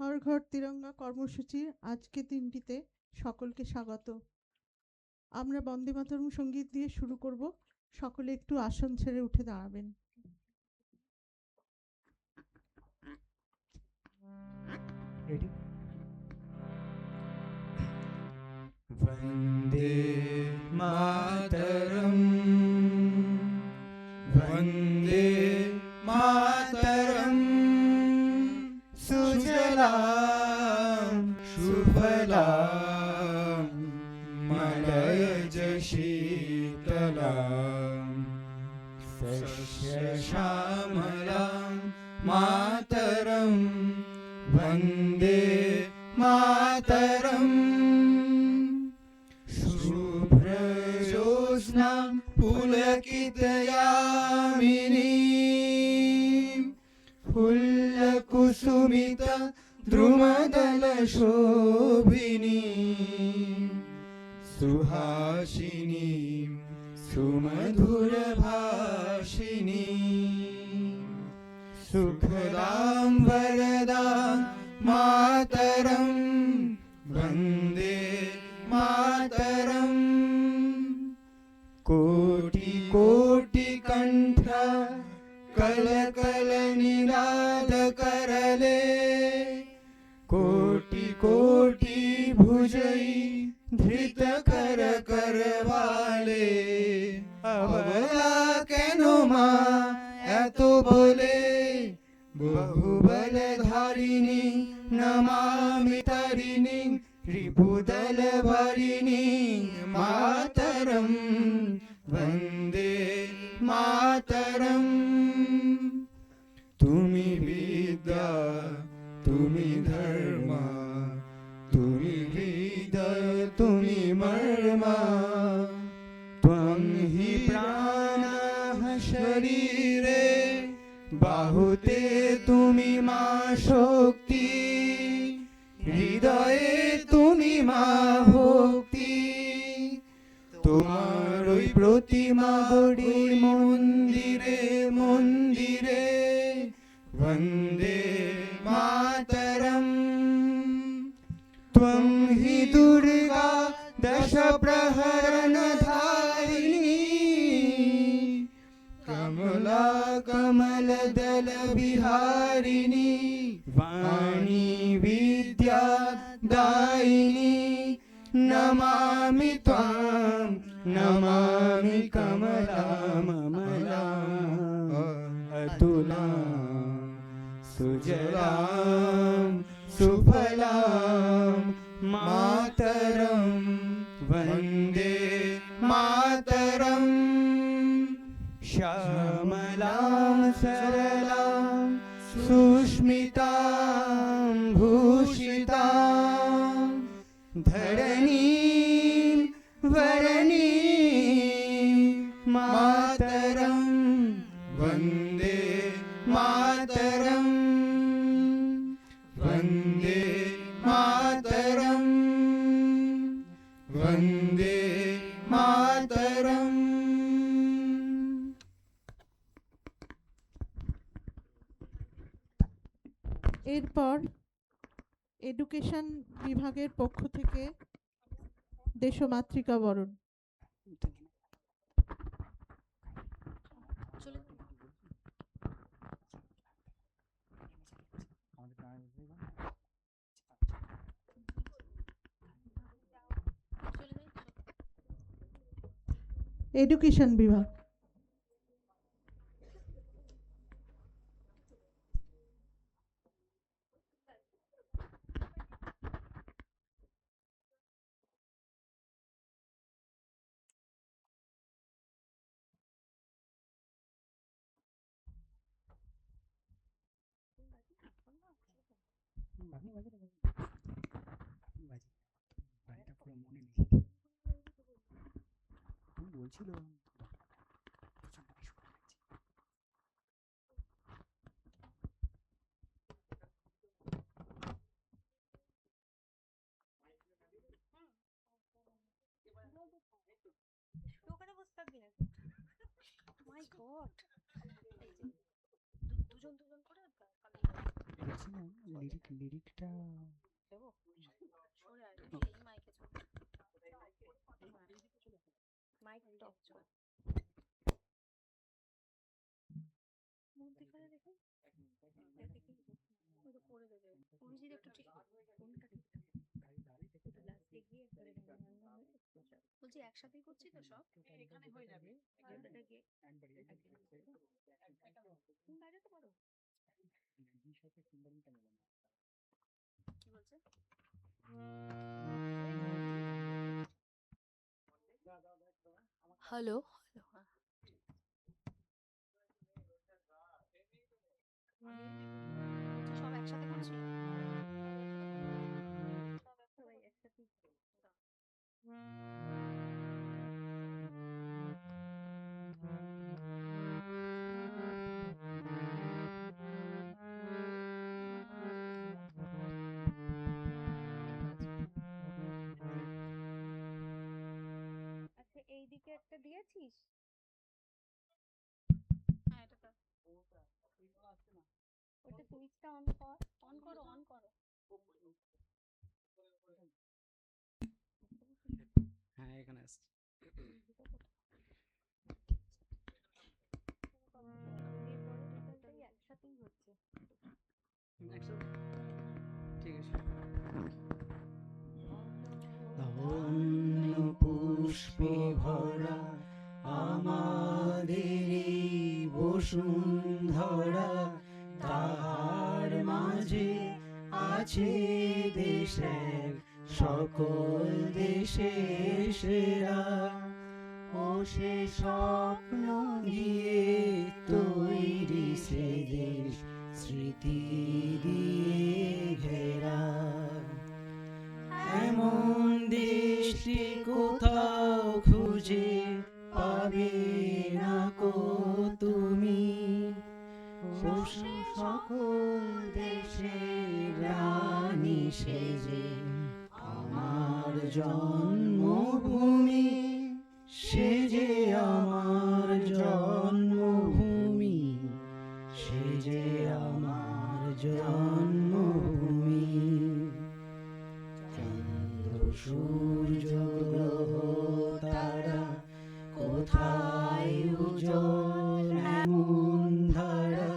হর ঘর তিরঙ্গা কর্মসূচির আজকে দিনটিতে সকলকে স্বাগত। আমরা বন্দে মাতরম সঙ্গীত দিয়ে শুরু করব। সকলে একটু আসন ছেড়ে উঠে দাঁড়াবেন। वन्दे मातरम् वन्दे मातरम् सुजलां सुफलां मलयज शीतलां सस्यश्यामलां मातरं वन्दे मातरम् शुभ्रजोत्स्नां पुलकितयामिनीं फुल्लकुसुमित द्रुमदलशोभिनीं सुहासिनीं सुमधुरभाषिणीं सुखदां वरदां मातरं वन्दे मातरम् कोटि कोटि कंठ कल कल निनाद करले कोटि कोटि भुजई धृत कर करवाले अबला केनो मा एतो बोले बहुबल धारिणी नमामि तारिणी रिपुदल भरिणी मातरं वन्दे मातरं तुमि विद्या तुमि धर्म तुमि हृदय तुमि मर्म त्वं हि प्राणः शरीरे बाहुते तुमि मा शक्ति हृदये তুমি মা ভক্তি তোমার ওই প্রতিমা গড়ি মন্দিরে মন্দিরে বন্দে মাতরম ত্বং হি দুর্গা দশ প্রহরণ ধারিণী কমলা কমল দল বিহারিণী वाणी विद्या दायिनी नमामि त्वां नमामि कमला अतुलां सुजलां सुफलां मातरं वन्दे मातरं श्यामलां सरलां सुष्मितां भूषितां धरणीं वरणीं मातरं वन्दे मातरं वन्दे मातरं वन्दे मातरम् এরপর এডুকেশন বিভাগের পক্ষ থেকে দেশমাতৃকা বরণ। এডুকেশন বিভাগ বলছিল ওখানে বসে থাকবি নাকি? মাই গড, এই যে দুজন দুজন করে লিরিকটা দেবো? সরে আয়, এই মাইকে চল। মাইক টপ চল। মধ্যিখানে দেখুন। দেখি। ওই তো করে দেবে। অভিজিৎ একটু ঠিক ফোনটা ঠিক লাস্টে গিয়ে করে দেবে। বলছি একসাথেই করছি তো সব? এখানে হয়ে যাবে। এটা গিয়ে বাইরে তো পারো। কি বলছে? হ্যালো হ্যালো বলছি সব একসাথে করছি সবাই একসাথে আচ্ছা এইদিকে একটা দিয়েছিস হ্যাঁ এটা তো ওটা সুইচটা অন কর অন করো হ্যাঁ এখানে আসছে এর পরে রেজাল্টটাই একসাথেই হচ্ছে ঠিক আছে অন্য পুষ্পে ভরা আমাদের এই বসুন্ধরা তাহার মাঝে আছে দেশের সকল দেশে সেরা ও সে স্বপ্ন দিয়ে তৈরি সে দেশ স্মৃতি দিয়ে ঘেরা এমন দেশটি কোথাও খুঁজে পাবে না কো তুমি সকল দেশের রানী সেজে আমার জন্মভূমি সেজে আমার জন্মভূমি সেজে আমার জন্মভূমি চন্দ্র সূর্য গ্রহ তারা কোথায় উজ্জ্বল এমন ধারা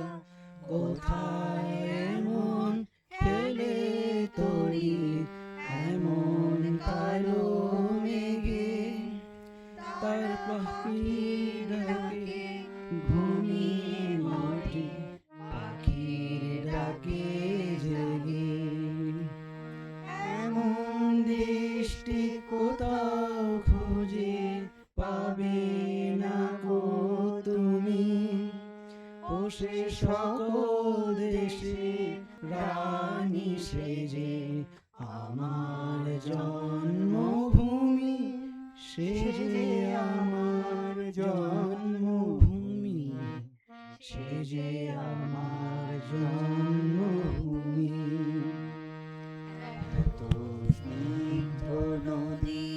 কোথায় এমন খেলে তরি এমন কালো মেঘে তার পাখির ডাকে ঘুমিয়ে মাটি পাখির ডাকে জেগে এমন দেশটি কোথাও খুঁজে পাবে না গো তুমি ও সে সকল দেশে রানী সেজে আমার জন্মভূমি সেজে আমার জন্মভূমি সেজে আমার জন্মভূমি এত স্নিগ্ধ নদী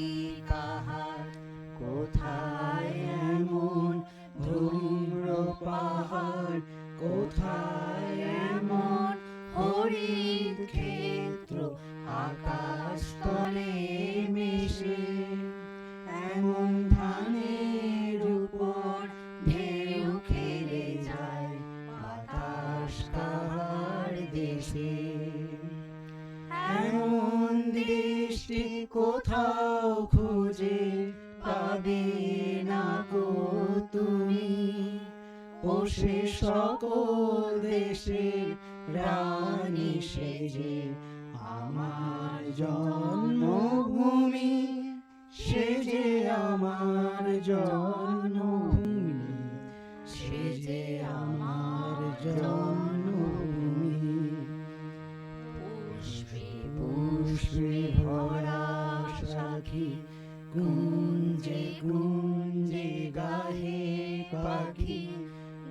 কাহার কোথায় এমন ধূম্র পাহাড় কোথায় এমন হরিৎ ক্ষেত্র আকাশ তলে মিশে এমন ধানের উপর ঢেউ খেলে যায় বাতাস কাহার দেশে এমন দেশটি কোথাও খুঁজে পাবে না গো তুমি ও সে সকল দেশের রানী সেজে আমার জন্মভূমি সেজে আমার জন্মভূমি সেজে আমার জন্মভূমি পুষ্পে পুষ্পে ভরা সাখী গুঞ্জে গুঞ্জে গাহে পাখি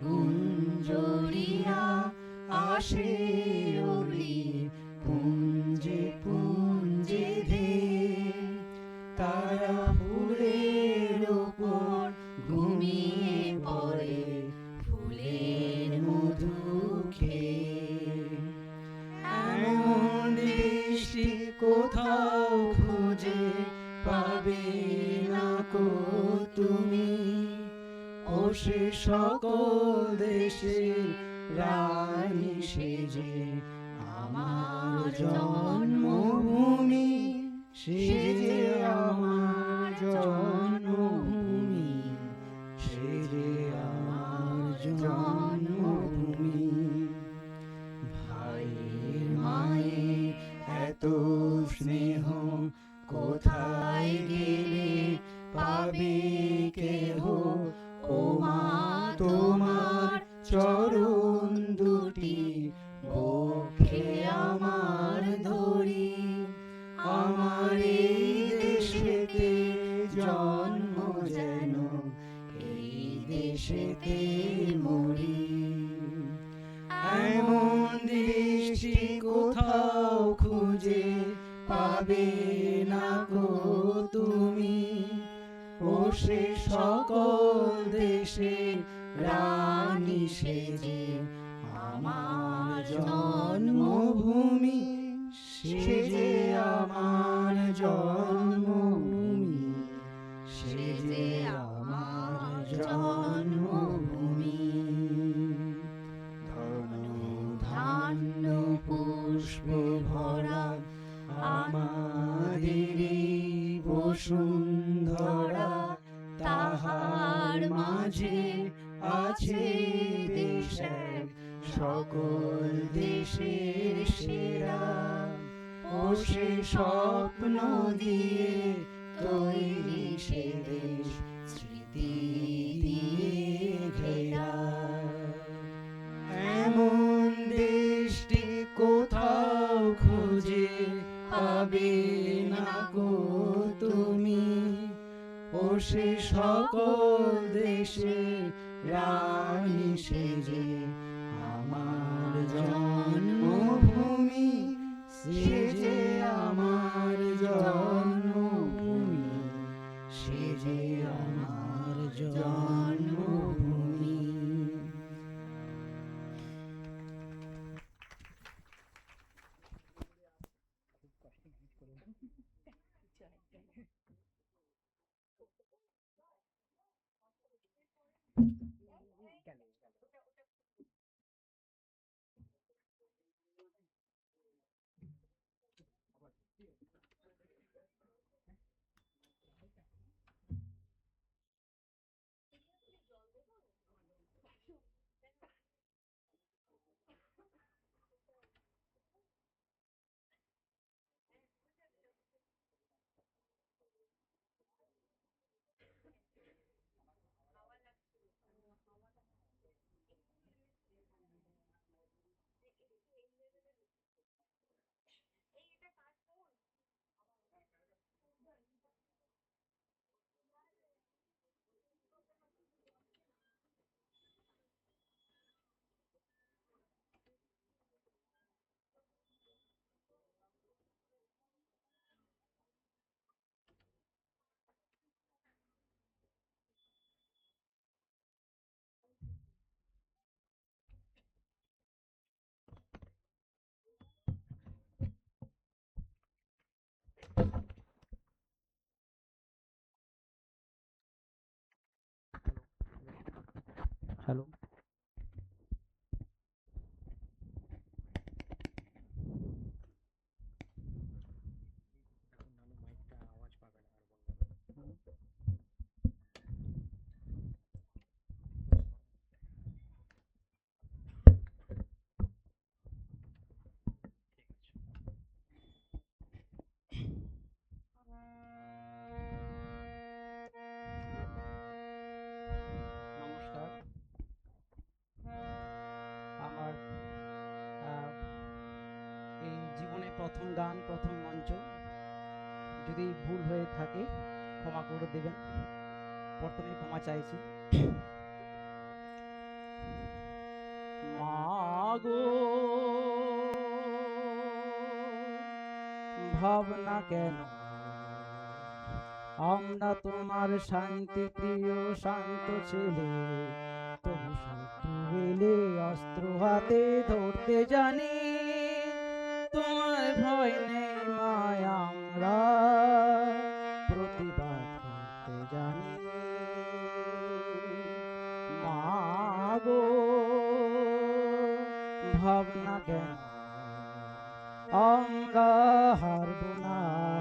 গুঞ্জরিয়া আসে ওলি পুঞ্জে পুঞ্জে ধে তারা ফুলের উপর ঘুমিয়ে পড়ে ফুলের মধু কোথাও খুঁজে পাবে না কো তুমি, ও সে সকল দেশের রানী সেজে আমার জন্মভূমি, সেজে আমার জন্মভূমি, সেজে আমার জন্মভূমি। ভাইয়ের মায়ের এত স্নেহ কোথায় গেলে পাবে কেহ, ও মা তোমার চরণ দুটি বক্ষে আমার ধরি, আমার এই দেশেতে জন্ম যেন এই দেশেতে মরি। এমন দৃষ্টি কোথাও খুঁজে পাবে না গো তুমি, ও সে সকল দেশে রানী সেজে আমার জন্মভূমি, সেজে আমার জন্মভূমি, সেজে আমার জন্মভূমি। ধন ধান্য পুষ্পে ভরা আমাদের এই বসুন্ধরা, তাহার মাঝে আছে দেশ এক সকল দেশের সেরা, ও সে স্বপ্ন দিয়ে তৈরি সে দেশ স্মৃতি দিয়ে ঘেরা। এমন দেশটি কোথাও খুঁজে পাবে না গো তুমি, ও সে সকল দেশে রানী সেজে আমার জন্মভূমি, সেজে আমার জন্মভূমি, সেজে আমার জন্মভূমি। হ্যালো, নমস্কার। আমার এই জীবনে প্রথম গান, প্রথম মঞ্চ, যদি ভুল হয়ে থাকে ক্ষমা করে দেবেন, প্রথমে ক্ষমা চাইছি। মাগো ভাবনা কেন, আমরা তোমার শান্তি প্রিয় শান্ত ছেলে, তবু শত্রু এলে অস্ত্র হাতে ধরতে জানি। তোমার ভয় নেই মা আমরা হারব না,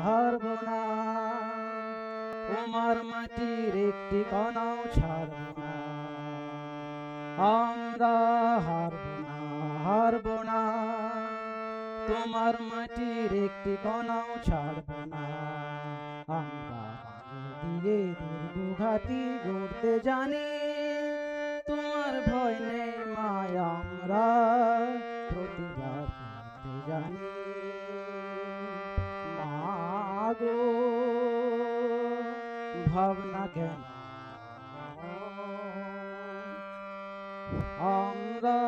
হারব না, তোমার মাটির একটি কণাও ছাড়ব না। আমরা হারব না, হারব না, তোমার মাটির একটি কণাও ছাড়ব না। আমরা বাজু দিয়ে দুর্গ ঘাটি গড়তে জানি, তোমার ভয় নেই মায়, আমরা প্রতিবাদ করতে জানি। মাগো ভাবনা কেন, আমরা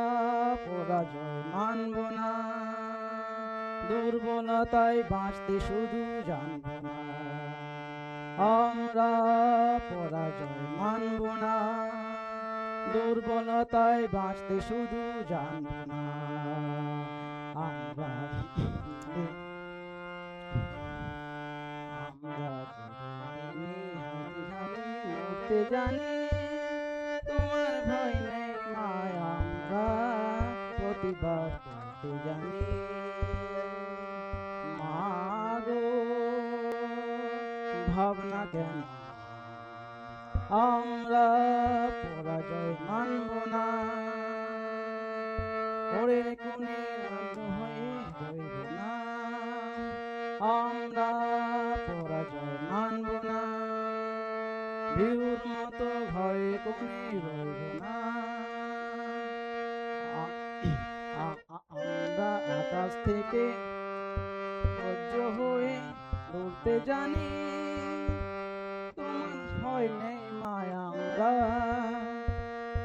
পরাজয় মানব না, দুর্বলতায় বাঁচতে শুধু জানব না। আমরা পরাজয় মানব না, দুর্বলতায় বাঁচতে শুধু জানব না। আমরা মরতে জানি, তোমার ভয় নেই মায়, আমরা প্রতিবাদ করতে জানি। মাগো ভাবনা কেন, আমরা পরাজয় মানব না, ওরে কোনে হয়ে রইব না। আমরা পরাজয় মানব না, ভিউর মতো ঘরে কোনে রইব না। আমরা আকাশ থেকে বজ্র হয়ে লড়তে জানি, তোমার ভয় নেই মায়, আমরা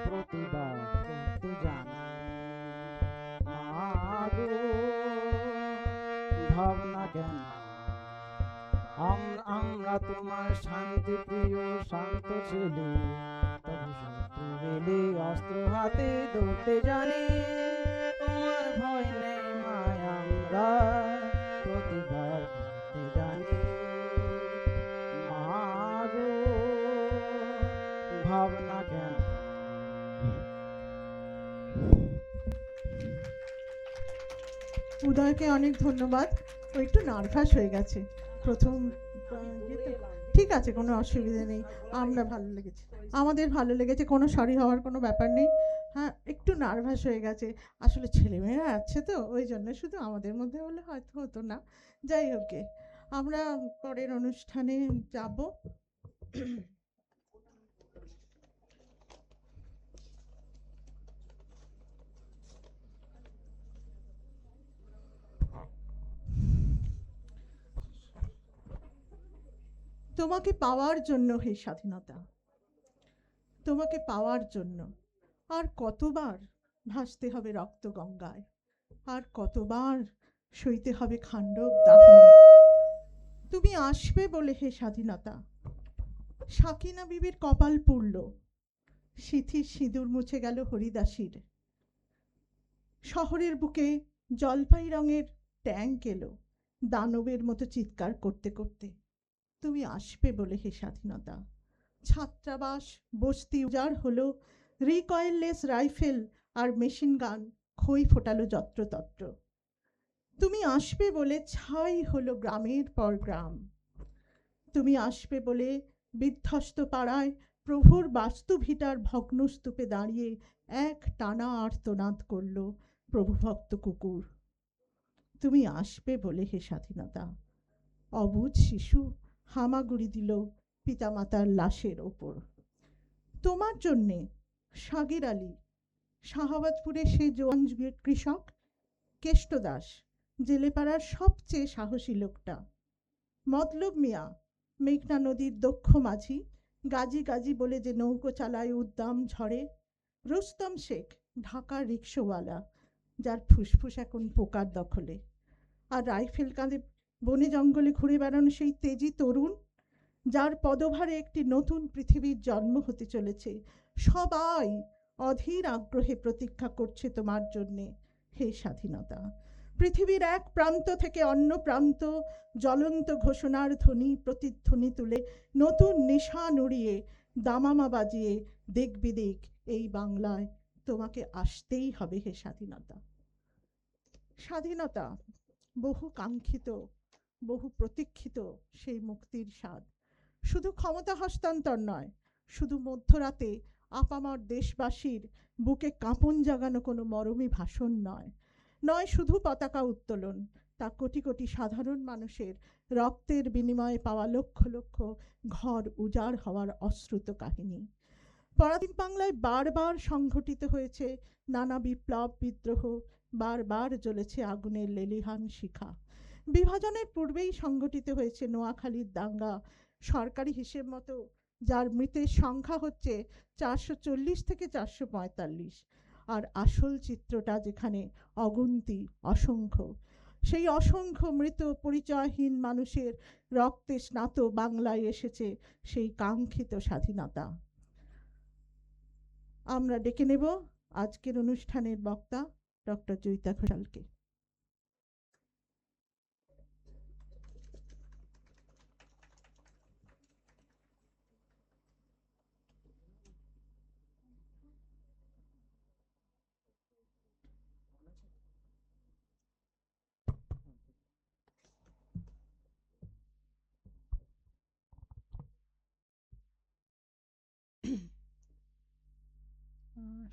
প্রতিবাদ করতে জানি। মাগো ভাবনা কেন, আমরা তোমার শান্তি প্রিয় শান্ত ছেলে, তবু শত্রু এলে অস্ত্র হাতে ধরতে জানি, তোমার ভয় নেই মায়, আমরা প্রতিবাদ করতে জানি। মাগো ভাবনা কেন। উদয়কে অনেক ধন্যবাদ। ও একটু নার্ভাস হয়ে গেছে প্রথম ইয়েতে। ঠিক আছে, কোনো অসুবিধা নেই, আমরা ভালো লেগেছে, আমাদের ভালো লেগেছে, কোনো সরি হওয়ার কোনো ব্যাপার নেই। হ্যাঁ, একটু নার্ভাস হয়ে গেছে, আসলে ছেলেমেয়েরা আছে তো ওই জন্য, শুধু আমাদের মধ্যে হলে হয়তো হতো না। যাই হোক গে, আমরা পরের অনুষ্ঠানে যাব। তোমাকে পাওয়ার জন্য হে স্বাধীনতা, তোমাকে পাওয়ার জন্য আর কতবার ভাসতে হবে রক্ত গঙ্গায়, আর কতবার সইতে হবে খাণ্ডব দাহন। তুমি আসবে বলে হে স্বাধীনতা, সাকিনা বিবির কপাল পুড়ল, সিথির সিঁদুর মুছে গেল হরিদাসীর। শহরের বুকে জলপাই রঙের ট্যাঙ্ক এলো দানবের মতো চিৎকার করতে করতে। তুমি আসবে বলে হে স্বাধীনতা, ছাত্রাবাস বস্তি উজাড় হলো, রিকয়েললেস রাইফেল আর মেশিন গান খই ফোটালো যত্রতত্র। তুমি আসবে বলে ছাই হলো গ্রামের পর গ্রাম। তুমি আসবে বলে বিধ্বস্ত পাড়ায় প্রভুর বাস্তুভিটার ভগ্নস্তূপে দাঁড়িয়ে এক টানা আর্তনাদ করল প্রভুভক্ত কুকুর। তুমি আসবে বলে হে স্বাধীনতা, অবুঝ শিশু হামাগুড়ি দিল পিতামাতার লাশের ওপর। তোমার জন্যে সাগির আলী, শাহাবাদপুরে সেই জোয়ান কৃষক, কেষ্ট দাস, জেলেপাড়ার সবচেয়ে সাহসী লোকটা, মতলব মিয়া, মেঘনা নদীর দক্ষ মাঝি, গাজি গাজি বলে যে নৌকো চালায় উদ্দাম ঝড়ে, রুস্তম শেখ, ঢাকার রিক্সাওয়ালা, যার ফুসফুস এখন পোকার দখলে, আর রাইফেল কাঁধে বনে জঙ্গলে ঘুরে বেড়ানো সেই তেজি তরুণ, যার পদভারে একটি নতুন পৃথিবীর জন্ম হতে চলেছে। সবাই অধীর আগ্রহে প্রতীক্ষা করছে তোমার জন্যে হে স্বাধীনতা। পৃথিবীর এক প্রান্ত থেকে অন্য প্রান্ত জ্বলন্ত ঘোষণার ধ্বনি প্রতিধ্বনি তুলে নতুন নিশান উড়িয়ে দামামা বাজিয়ে দিক বিদিক এই বাংলায় তোমাকে আসতেই হবে হে স্বাধীনতা। স্বাধীনতা বহু কাঙ্ক্ষিত, বহু প্রতীক্ষিত সেই মুক্তির স্বাদ। শুধু ক্ষমতা হস্তান্তর নয়, শুধু মধ্যরাতে আপামর দেশবাসীর বুকে কাঁপন জাগানো কোনো মরমী ভাষণ নয়, নয় শুধু পতাকা উত্তোলন, তা কোটি কোটি সাধারণ মানুষের রক্তের বিনিময়ে পাওয়া লক্ষ লক্ষ ঘর উজাড় হওয়ার অশ্রুত কাহিনী। পরাধীন বাংলায় বারবার সংঘটিত হয়েছে নানা বিপ্লব বিদ্রোহ, বারবার জ্বলেছে আগুনের লেলিহান শিখা। বিভাজনের পূর্বেই সংঘটিত হয়েছে নোয়াখালীর দাঙ্গা, সরকারি হিসেব মতো যার মৃতের সংখ্যা হচ্ছে 440 থেকে 445, আর আসল চিত্রটা যেখানে অগুন্তি, অসংখ্য। সেই অসংখ্য মৃত পরিচয়হীন মানুষের রক্তে স্নাত বাংলায় এসেছে সেই কাঙ্ক্ষিত স্বাধীনতা। আমরা ডেকে নেব আজকের অনুষ্ঠানের বক্তা ডক্টর জয়িতা ঘোষালকে।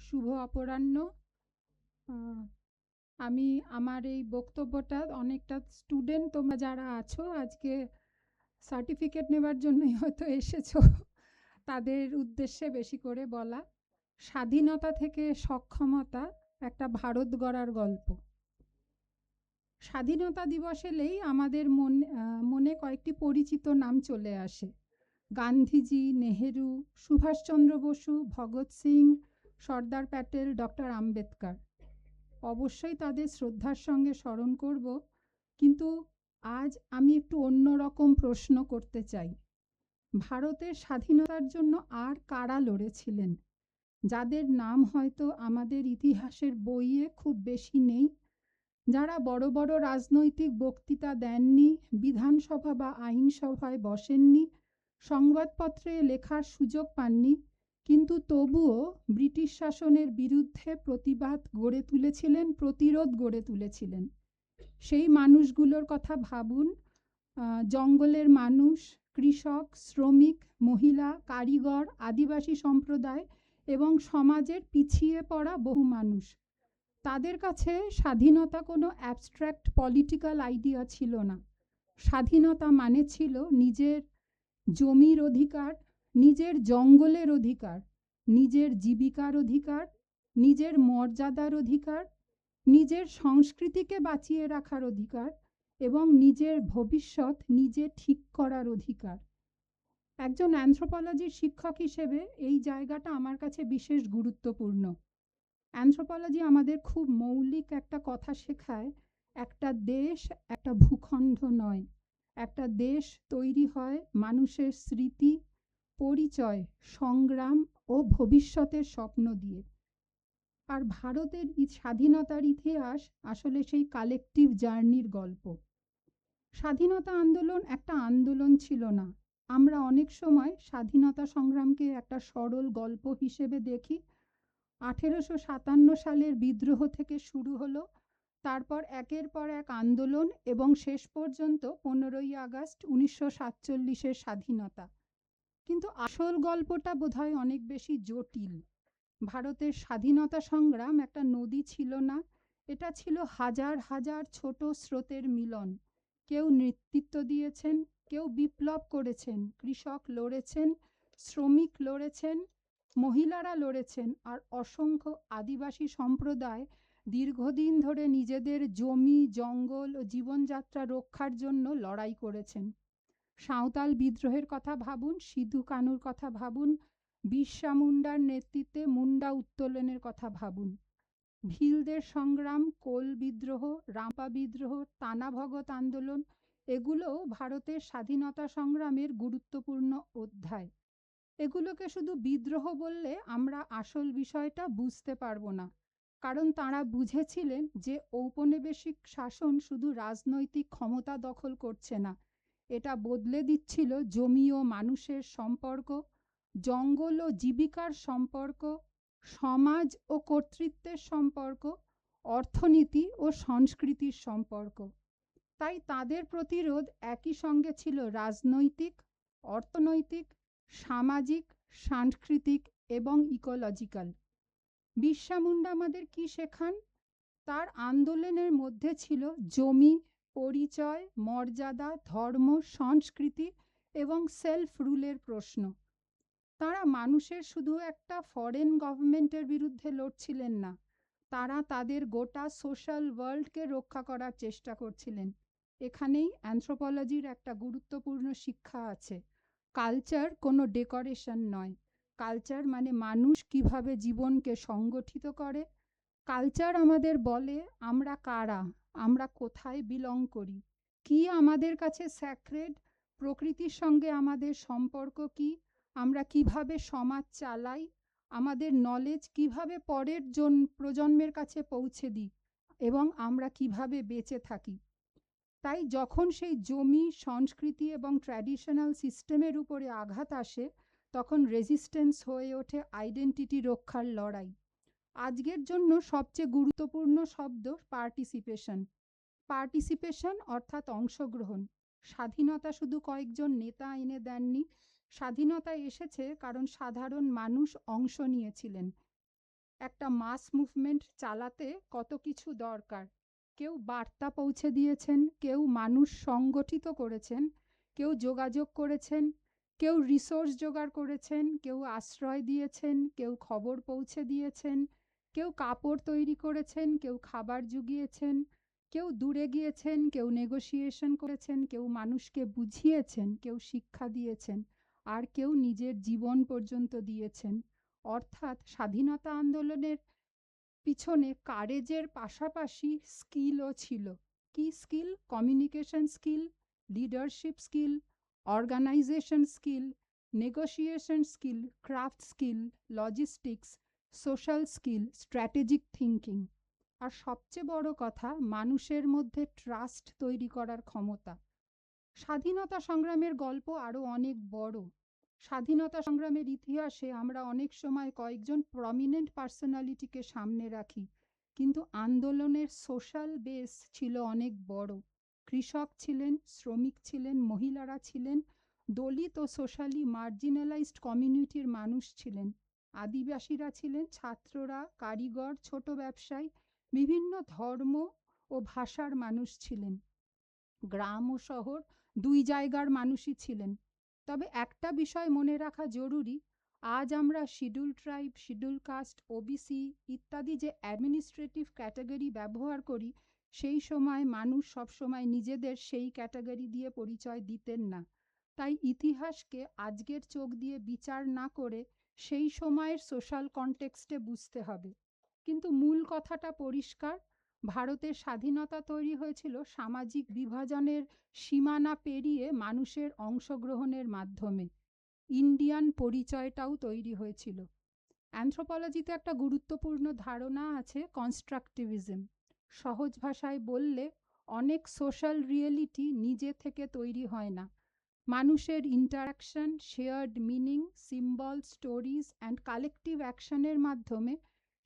শুভ অপরাহ্ন। আমি আমার এই বক্তব্যটা অনেকটা স্টুডেন্ট তোমরা যারা আছো আজকে সার্টিফিকেট নেবার জন্যই হয়তো এসেছো, তাদের উদ্দেশ্যে বেশি করে বলা। স্বাধীনতা থেকে সক্ষমতা, একটা ভারত গড়ার গল্প। স্বাধীনতা দিবস এলেই আমাদের মনে কয়েকটি পরিচিত নাম চলে আসে: গান্ধীজি, নেহেরু, সুভাষচন্দ্র বসু, ভগৎ সিং, সর্দার প্যাটেল, ডক্টর আম্বেদকর। অবশ্যই তাদের শ্রদ্ধার সঙ্গে স্মরণ করব, কিন্তু আজ আমি একটু অন্যরকম প্রশ্ন করতে চাই। ভারতের স্বাধীনতার জন্য আর কারা লড়েছিলেন, যাদের নাম হয়তো আমাদের ইতিহাসের বইয়ে খুব বেশি নেই, যারা বড় বড় রাজনৈতিক বক্তৃতা দেননি, বিধানসভা বা আইনসভায় বসেননি, সংবাদপত্রে লেখার সুযোগ পাননি, কিন্তু তবুও ব্রিটিশ শাসনের বিরুদ্ধে প্রতিবাদ গড়ে তুলেছিলেন, প্রতিরোধ গড়ে তুলেছিলেন। সেই মানুষগুলোর কথা ভাবুন। জঙ্গলের মানুষ, কৃষক, শ্রমিক, মহিলা, কারিগর, আদিবাসী সম্প্রদায় এবং সমাজের পিছিয়ে পড়া বহু মানুষ। তাদের কাছে স্বাধীনতা কোনো অ্যাবস্ট্র্যাক্ট পলিটিক্যাল আইডিয়া ছিল না। স্বাধীনতা মানে ছিল নিজের জমির অধিকার, নিজের জঙ্গলের অধিকার, নিজের জীবিকার অধিকার, নিজের মর্যাদার অধিকার, নিজের সংস্কৃতিকে বাঁচিয়ে রাখার অধিকার এবং নিজের ভবিষ্যৎ নিজে ঠিক করার অধিকার। একজন অ্যানথ্রোপোলজির শিক্ষক হিসেবে এই জায়গাটা আমার কাছে বিশেষ গুরুত্বপূর্ণ। অ্যানথ্রোপোলজি আমাদের খুব মৌলিক একটা কথা শেখায়: একটা দেশ একটা ভূখণ্ড নয়, একটা দেশ তৈরি হয় মানুষের স্মৃতি, পরিচয়, সংগ্রাম ও ভবিষ্যতের স্বপ্ন দিয়ে। আর ভারতের স্বাধীনতার ইতিহাস আসলে সেই কালেকটিভ জার্নির গল্প। স্বাধীনতা আন্দোলন একটা আন্দোলন ছিল না। আমরা অনেক সময় স্বাধীনতা সংগ্রামকে একটা সরল গল্প হিসেবে দেখি। 1857 সালের বিদ্রোহ থেকে শুরু হলো, তারপর একের পর এক আন্দোলন এবং শেষ পর্যন্ত 15ই আগস্ট 1947-এর স্বাধীনতা। কিন্তু আসল গল্পটা বোধহয় অনেক বেশি জটিল। ভারতের স্বাধীনতা সংগ্রাম একটা নদী ছিল না, এটা ছিল হাজার হাজার ছোট স্রোতের মিলন। কেউ নেতৃত্ব দিয়েছেন, কেউ বিপ্লব করেছেন, কৃষক লড়েছেন, শ্রমিক লড়েছেন, মহিলারা লড়েছেন, আর অসংখ্য আদিবাসী সম্প্রদায় দীর্ঘদিন ধরে নিজেদের জমি, জঙ্গল ও জীবনযাত্রা রক্ষার জন্য লড়াই করেছেন। সাঁওতাল বিদ্রোহের কথা ভাবুন, সিধু কানুর কথা ভাবুন, বিরসা মুন্ডার নেতৃত্বে মুন্ডা উত্তোলনের কথা ভাবুন। ভিলদের সংগ্রাম, কোল বিদ্রোহ, রামপা বিদ্রোহ, টানা ভগৎ আন্দোলন, এগুলোও ভারতের স্বাধীনতা সংগ্রামের গুরুত্বপূর্ণ অধ্যায়। এগুলোকে শুধু বিদ্রোহ বললে আমরা আসল বিষয়টা বুঝতে পারবো না, কারণ তাঁরা বুঝেছিলেন যে ঔপনিবেশিক শাসন শুধু রাজনৈতিক ক্ষমতা দখল করছে না, এটা বদলে দিচ্ছিল জমি ও মানুষের সম্পর্ক, জঙ্গল ও জীবিকার সম্পর্ক, সমাজ ও কর্তৃত্বের সম্পর্ক, অর্থনীতি ও সংস্কৃতির সম্পর্ক। তাই তাদের প্রতিরোধ একই সঙ্গে ছিল রাজনৈতিক, অর্থনৈতিক, সামাজিক, সাংস্কৃতিক এবং ইকোলজিক্যাল। বিরসা মুন্ডা আমাদের কি শেখান? তার আন্দোলনের মধ্যে ছিল জমি, পরিচয়, মর্যাদা, ধর্ম, সংস্কৃতি এবং সেলফ রুলের প্রশ্ন। তারা মানুষের শুধু একটা ফরেন গভর্নমেন্টের বিরুদ্ধে লড়ছিলেন না, তারা তাদের গোটা সোশ্যাল ওয়ার্ল্ডকে রক্ষা করার চেষ্টা করছিলেন। এখানেই অ্যানথ্রোপোলজির একটা গুরুত্বপূর্ণ শিক্ষা আছে। কালচার কোনো ডেকোরেশন নয়, কালচার মানে মানুষ কিভাবে জীবনকে সংগঠিত করে। কালচার আমাদের বলে আমরা কারা, আমরা কোথায় বিলং করি, কি আমাদের কাছে স্যাক্রেড, প্রকৃতির সঙ্গে আমাদের সম্পর্ক কি, আমরা কিভাবে সমাজ চালাই, আমাদের নলেজ কিভাবে পরের প্রজন্মের কাছে পৌঁছে দিই এবং আমরা কিভাবে বেঁচে থাকি। তাই যখন সেই জমি, সংস্কৃতি এবং ট্র্যাডিশনাল সিস্টেমের উপরে আঘাত আসে, তখন রেজিস্ট্যান্স হয়ে ওঠে আইডেন্টিটি রক্ষার লড়াই। আজকের জন্য সবচেয়ে গুরুত্বপূর্ণ শব্দ পার্টিসিপেশন। পার্টিসিপেশন অর্থাৎ অংশগ্রহণ। স্বাধীনতা শুধু কয়েকজন নেতা এনে দেননি, স্বাধীনতা এসেছে কারণ সাধারণ মানুষ অংশ নিয়েছিলেন। একটা মাস মুভমেন্ট চালাতে কত কিছু দরকার। কেউ বার্তা পৌঁছে দিয়েছেন, কেউ মানুষ সংগঠিত করেছেন, কেউ যোগাযোগ করেছেন, কেউ রিসোর্স জোগাড় করেছেন, কেউ আশ্রয় দিয়েছেন, কেউ খবর পৌঁছে দিয়েছেন, কেউ কাপড় তৈরি করেছেন, কেউ খাবার জুগিয়েছেন, কেউ দূরে গিয়েছেন, কেউ নেগোসিয়েশন করেছেন, কেউ মানুষকে বুঝিয়েছেন, কেউ শিক্ষা দিয়েছেন, আর কেউ নিজের জীবন পর্যন্ত দিয়েছেন। অর্থাৎ স্বাধীনতা আন্দোলনের পিছনে কারেজের পাশাপাশি স্কিলও ছিল। কি skill? Communication skill, leadership skill, organisation skill, negotiation skill, craft skill, logistics, social skill, strategic thinking. আর সবচেয়ে বড় কথা, মানুষের মধ্যে ট্রাস্ট তৈরি করার ক্ষমতা। স্বাধীনতা সংগ্রামের গল্প আরও অনেক বড়। স্বাধীনতা সংগ্রামের ইতিহাসে আমরা অনেক সময় কয়েকজন প্রমিনেন্ট পার্সোনালিটিকে সামনে রাখি, কিন্তু আন্দোলনের সোশ্যাল বেস ছিল অনেক বড়। কৃষক ছিলেন, শ্রমিক ছিলেন, মহিলারা ছিলেন, দলিত ও সোশ্যালি মার্জিনালাইজড কমিউনিটির মানুষ ছিলেন, আদিবাসীরা ছিলেন, ছাত্ররা, কারিগর, ছোট ব্যবসায়ী, বিভিন্ন ধর্ম ও ভাষার মানুষ ছিলেন। গ্রাম ও শহর দুই জায়গার মানুষই ছিলেন। তবে একটা বিষয় মনে রাখা জরুরি, আজ আমরা schedule tribe, schedule caste, OBC ইত্যাদি যে অ্যাডমিনিস্ট্রেটিভ ক্যাটাগরি ব্যবহার করি, সেই সময় মানুষ সবসময় নিজেদের সেই ক্যাটাগরি দিয়ে পরিচয় দিতেন না। তাই ইতিহাসকে আজকের চোখ দিয়ে বিচার না করে সেই সময়ের সোশ্যাল কনটেক্সটে বুঝতে হবে। কিন্তু মূল কথাটা পরিষ্কার, ভারতের স্বাধীনতা তৈরি হয়েছিল সামাজিক বিভাজনের সীমানা পেরিয়ে মানুষের অংশগ্রহণের মাধ্যমে। ইন্ডিয়ান পরিচয়টাও তৈরি হয়েছিল। অ্যানথ্রোপোলজিতে একটা গুরুত্বপূর্ণ ধারণা আছে, কনস্ট্রাকটিভিজম। সহজ ভাষায় বললে, অনেক সোশ্যাল রিয়েলিটি নিজে থেকে তৈরি হয় না। মানুষের interaction, shared meaning, symbol, stories and collective অ্যাকশনের মাধ্যমে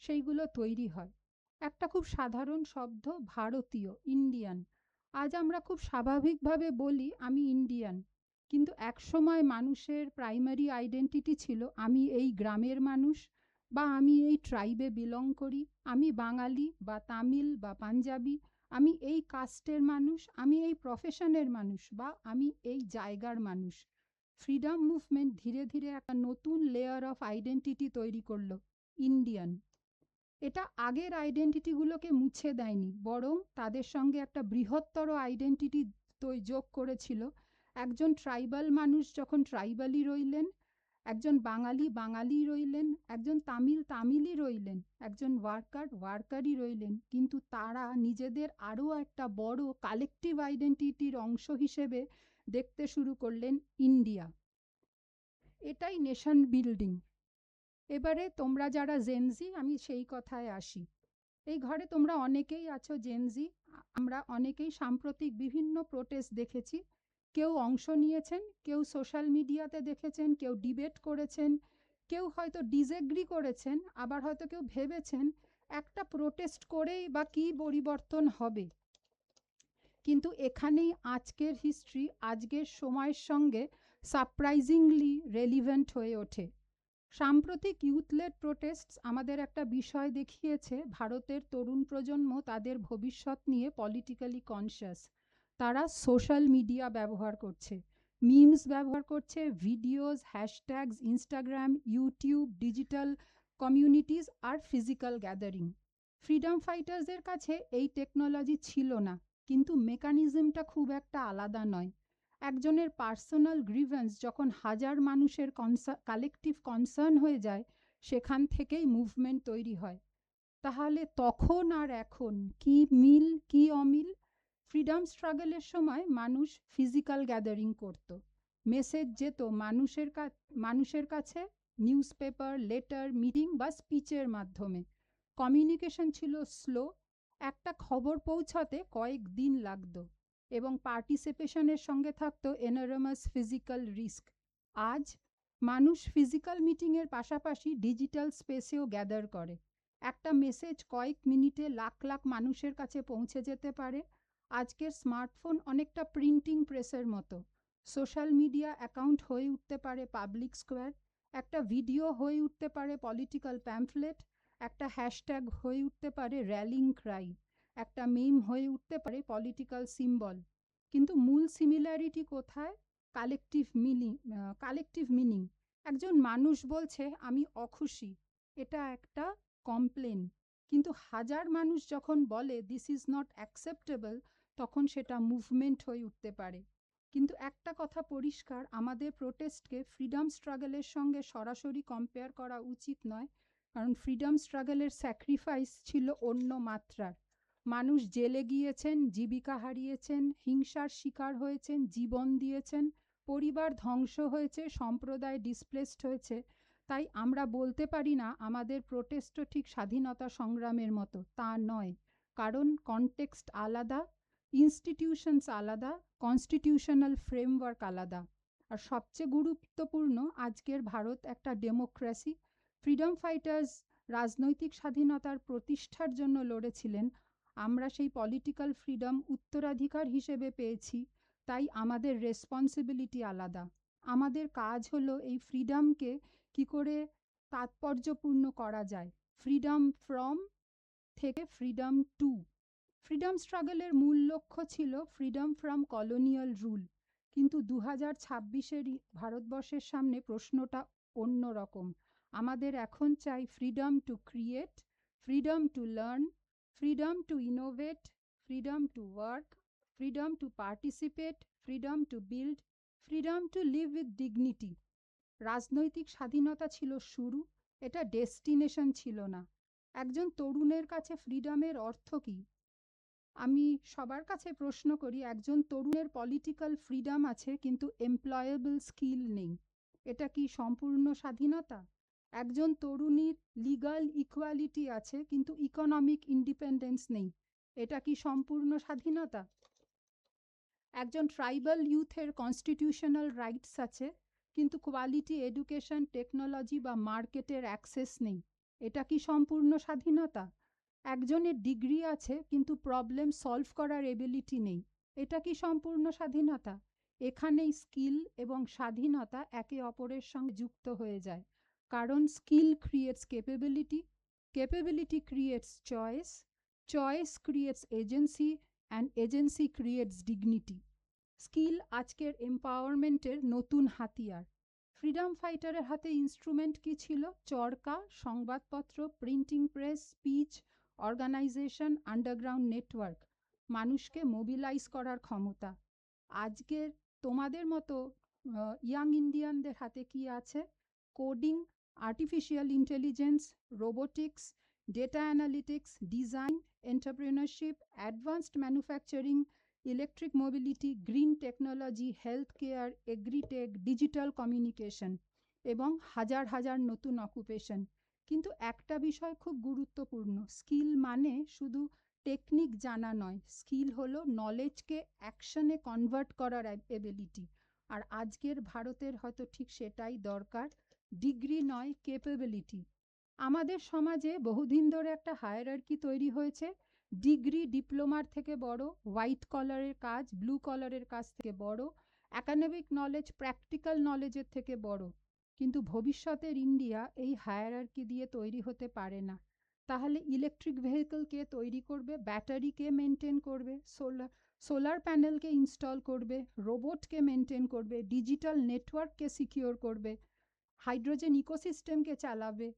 সেইগুলো তৈরি হয়। একটা খুব সাধারণ শব্দ ভারতীয়, ইন্ডিয়ান। আজ আমরা খুব স্বাভাবিকভাবে বলি আমি ইন্ডিয়ান, কিন্তু একসময় মানুষের প্রাইমারি আইডেন্টিটি ছিল আমি এই গ্রামের মানুষ, বা আমি এই ট্রাইবে বিলং করি, আমি বাঙালি বা তামিল বা পাঞ্জাবি, আমি এই কাস্টের মানুষ, আমি এই প্রফেশনের মানুষ, বা আমি এই জায়গার মানুষ। ফ্রিডম মুভমেন্ট ধীরে ধীরে একটা নতুন লেয়ার অফ আইডেন্টিটি তৈরি করলো, ইন্ডিয়ান। এটা আগের আইডেন্টিটিগুলোকে মুছে দেয়নি, বরং তাদের সঙ্গে একটা বৃহত্তর আইডেন্টিটি যোগ করেছিল। একজন ট্রাইবাল মানুষ যখন ট্রাইবালই রইলেন, একজন বাঙালি বাঙালি রইলেন, একজন তামিল তামিলই রইলেন, একজন ওয়ার্কার ওয়ার্কারই রইলেন, কিন্তু তারা নিজেদের আরও একটা বড় কালেকটিভ আইডেন্টিটির অংশ হিসেবে দেখতে শুরু করলেন ইন্ডিয়া। এটাই নেশন বিল্ডিং। এবারে তোমরা যারা জেনজি, আমি সেই কথায় আসি। এই ঘরে তোমরা অনেকেই আছো জেনজি। আমরা অনেকেই সাম্প্রতিক বিভিন্ন প্রোটেস্ট দেখেছি। কেউ অংশ নিয়েছেন, কেউ সোশ্যাল মিডিয়াতে দেখেছেন, কেউ ডিবেট করেছেন, কেউ হয়তো ডিসএগ্রি করেছেন, আবার হয়তো কেউ ভেবেছেন একটা প্রোটেস্ট করেই বা কী পরিবর্তন হবে। কিন্তু এখানেই আজকের হিস্ট্রি আজকের সময়ের সঙ্গে সারপ্রাইজিংলি রেলিভেন্ট হয়ে ওঠে। সাম্প্রতিক ইউথ-লেড প্রোটেস্টস আমাদের একটা বিষয় দেখিয়েছে, ভারতের তরুণ প্রজন্ম তাদের ভবিষ্যৎ নিয়ে পলিটিক্যালি কনসিয়াস। তারা সোশ্যাল মিডিয়া ব্যবহার করছে, মিমস ব্যবহার করছে, videos, hashtags, Instagram, YouTube, digital communities আর ফিজিক্যাল গ্যাদারিং। ফ্রিডম ফাইটার্সদের কাছে এই টেকনোলজি ছিল না, কিন্তু মেকানিজমটা খুব একটা আলাদা নয়। একজনের পার্সোনাল গ্রিভেন্স যখন হাজার মানুষের কালেকটিভ কনসার্ন হয়ে যায়, সেখান থেকেই মুভমেন্ট তৈরি হয়। তাহলে তখন আর এখন কি মিল কি অমিল? ফ্রিডম স্ট্রাগলের সময় মানুষ ফিজিক্যাল গ্যাদারিং করত, মেসেজ যেত মানুষের কাছে নিউজ পেপার, লেটার, মিটিং বা স্পিচের মাধ্যমে। কমিউনিকেশন ছিল স্লো, একটা খবর পৌঁছাতে কয়েক দিন লাগতো, এবং পার্টিসিপেশনের সঙ্গে থাকতো এনরমাস ফিজিক্যাল রিস্ক। আজ মানুষ ফিজিক্যাল মিটিংয়ের পাশাপাশি ডিজিটাল স্পেসেও গ্যাদার করে। একটা মেসেজ কয়েক মিনিটে লাখ লাখ মানুষের কাছে পৌঁছে যেতে পারে। আজকের স্মার্টফোন অনেকটা প্রিন্টিং প্রেসের মতো। সোশ্যাল মিডিয়া অ্যাকাউন্ট হয়ে উঠতে পারে পাবলিক স্কোয়ার, একটা ভিডিও হয়ে উঠতে পারে পলিটিক্যাল প্যাম্ফলেট, একটা হ্যাশট্যাগ হয়ে উঠতে পারে র্যালিং ক্রাই, একটা মিম হয়ে উঠতে পারে পলিটিক্যাল সিম্বল। কিন্তু মূল সিমিলারিটি কোথায়? Collective meaning. একজন মানুষ বলছে আমি অখুশি, এটা একটা কমপ্লেন, কিন্তু হাজার মানুষ যখন বলে দিস ইজ নট অ্যাকসেপ্টেবল, তখন সেটা মুভমেন্ট হয়ে উঠতে পারে। কিন্তু একটা কথা পরিষ্কার, আমাদের প্রোটেস্টকে ফ্রিডম স্ট্রাগলের সঙ্গে সরাসরি কম্পেয়ার করা উচিত নয়, কারণ ফ্রিডম স্ট্রাগলের স্যাক্রিফাইস ছিল অন্য মাত্রার। মানুষ জেলে গিয়েছেন, জীবিকা হারিয়েছেন, হিংসার শিকার হয়েছেন, জীবন দিয়েছেন, পরিবার ধ্বংস হয়েছে, সম্প্রদায় ডিসপ্লেসড হয়েছে। তাই আমরা বলতে পারি না আমাদের প্রোটেস্টও ঠিক স্বাধীনতা সংগ্রামের মতো, তা নয়। কারণ কনটেক্সট আলাদা, ইনস্টিটিউশনস আলাদা, কনস্টিটিউশনাল ফ্রেমওয়ার্ক আলাদা। আর সবচেয়ে গুরুত্বপূর্ণ, আজকের ভারত একটা ডেমোক্রেসি। ফ্রিডম ফাইটার্স রাজনৈতিক স্বাধীনতার প্রতিষ্ঠার জন্য লড়েছিলেন, আমরা সেই পলিটিক্যাল ফ্রিডম উত্তরাধিকার হিসেবে পেয়েছি। তাই আমাদের রেসপন্সিবিলিটি আলাদা। আমাদের কাজ হলো এই ফ্রিডমকে কি করে তাৎপর্যপূর্ণ করা যায়। ফ্রিডম ফ্রম থেকে ফ্রিডম টু। ফ্রিডম স্ট্রাগলের মূল লক্ষ্য ছিল ফ্রিডম ফ্রম কলোনিয়াল রুল, কিন্তু 2026-এর ভারতবর্ষের সামনে প্রশ্নটা অন্য রকম। আমাদের এখন চাই freedom to create, freedom to learn, freedom to innovate, freedom to work, freedom to participate, freedom to build, freedom two live with dignity. রাজনৈতিক স্বাধীনতা ছিল শুরু, এটা ডেস্টিনেশন ছিল না। একজন তরুণের কাছে ফ্রিডমের অর্থ কী? আমি সবার কাছে প্রশ্ন করি, একজন তরুণের পলিটিক্যাল ফ্রিডম আছে কিন্তু এমপ্লয়েবল স্কিল নেই, এটা কি সম্পূর্ণ স্বাধীনতা? একজন তরুণীর লিগাল ইকুয়ালিটি আছে কিন্তু ইকোনমিক ইন্ডিপেন্ডেন্স নেই, এটা কি সম্পূর্ণ স্বাধীনতা? একজন ট্রাইবাল ইউথের কনস্টিটিউশনাল রাইটস আছে কিন্তু কোয়ালিটি এডুকেশন, টেকনোলজি বা মার্কেটের অ্যাক্সেস নেই, এটা কি সম্পূর্ণ স্বাধীনতা? একজনের ডিগ্রি আছে কিন্তু প্রবলেম সলভ করার এবিলিটি নেই, এটা কি সম্পূর্ণ স্বাধীনতা? এখানেই স্কিল এবং স্বাধীনতা একে অপরের সঙ্গে যুক্ত হয়ে যায়, কারণ skill creates capability, capability creates choice, choice creates agency, and agency creates dignity. Skill আজকের এম্পাওয়ারমেন্টের নতুন হাতিয়ার। ফ্রিডম ফাইটারের হাতে ইনস্ট্রুমেন্ট কি ছিল? চরকা, সংবাদপত্র, printing press, speech, organisation, underground network, মানুষকে মোবিলাইজ করার ক্ষমতা। আজকের তোমাদের মতো ইয়াং ইন্ডিয়ানদের হাতে কি আছে? Coding, artificial intelligence, robotics, data analytics, design, entrepreneurship, advanced manufacturing, electric mobility, green technology, health care, agritech, digital communication এবং হাজার হাজার নতুন অকুপেশন। কিন্তু একটা বিষয় খুব গুরুত্বপূর্ণ, স্কিল মানে শুধু টেকনিক জানা নয়, স্কিল হলো নলেজকে অ্যাকশনে কনভার্ট করার এবিলিটি। আর আজকের ভারতের হয়তো ঠিক সেটাই দরকার, ডিগ্রি নয়, ক্যাপাবিলিটি। আমাদের সমাজে বহুদিন ধরে একটা হায়ারার্কি তৈরি হয়েছে, ডিগ্রি ডিপ্লোমার থেকে বড়, হোয়াইট কলারের কাজ ব্লু কলারের কাজ থেকে বড়, অ্যাকাডেমিক নলেজ প্র্যাকটিক্যাল নলেজের থেকে বড়। কিন্তু ভবিষ্যতের ইন্ডিয়া এই হায়ারার্কি দিয়ে তৈরি হতে পারে না। তাহলে ইলেকট্রিক ভেহিকল কে তৈরি করবে, ব্যাটারি কে মেনটেন করবে, সোলার প্যানেলকে ইনস্টল করবে, রোবটকে মেনটেন করবে, ডিজিটাল নেটওয়ার্ককে সিকিওর করবে, হাইড্রোজেন ইকোসিস্টেমকে চালাবে,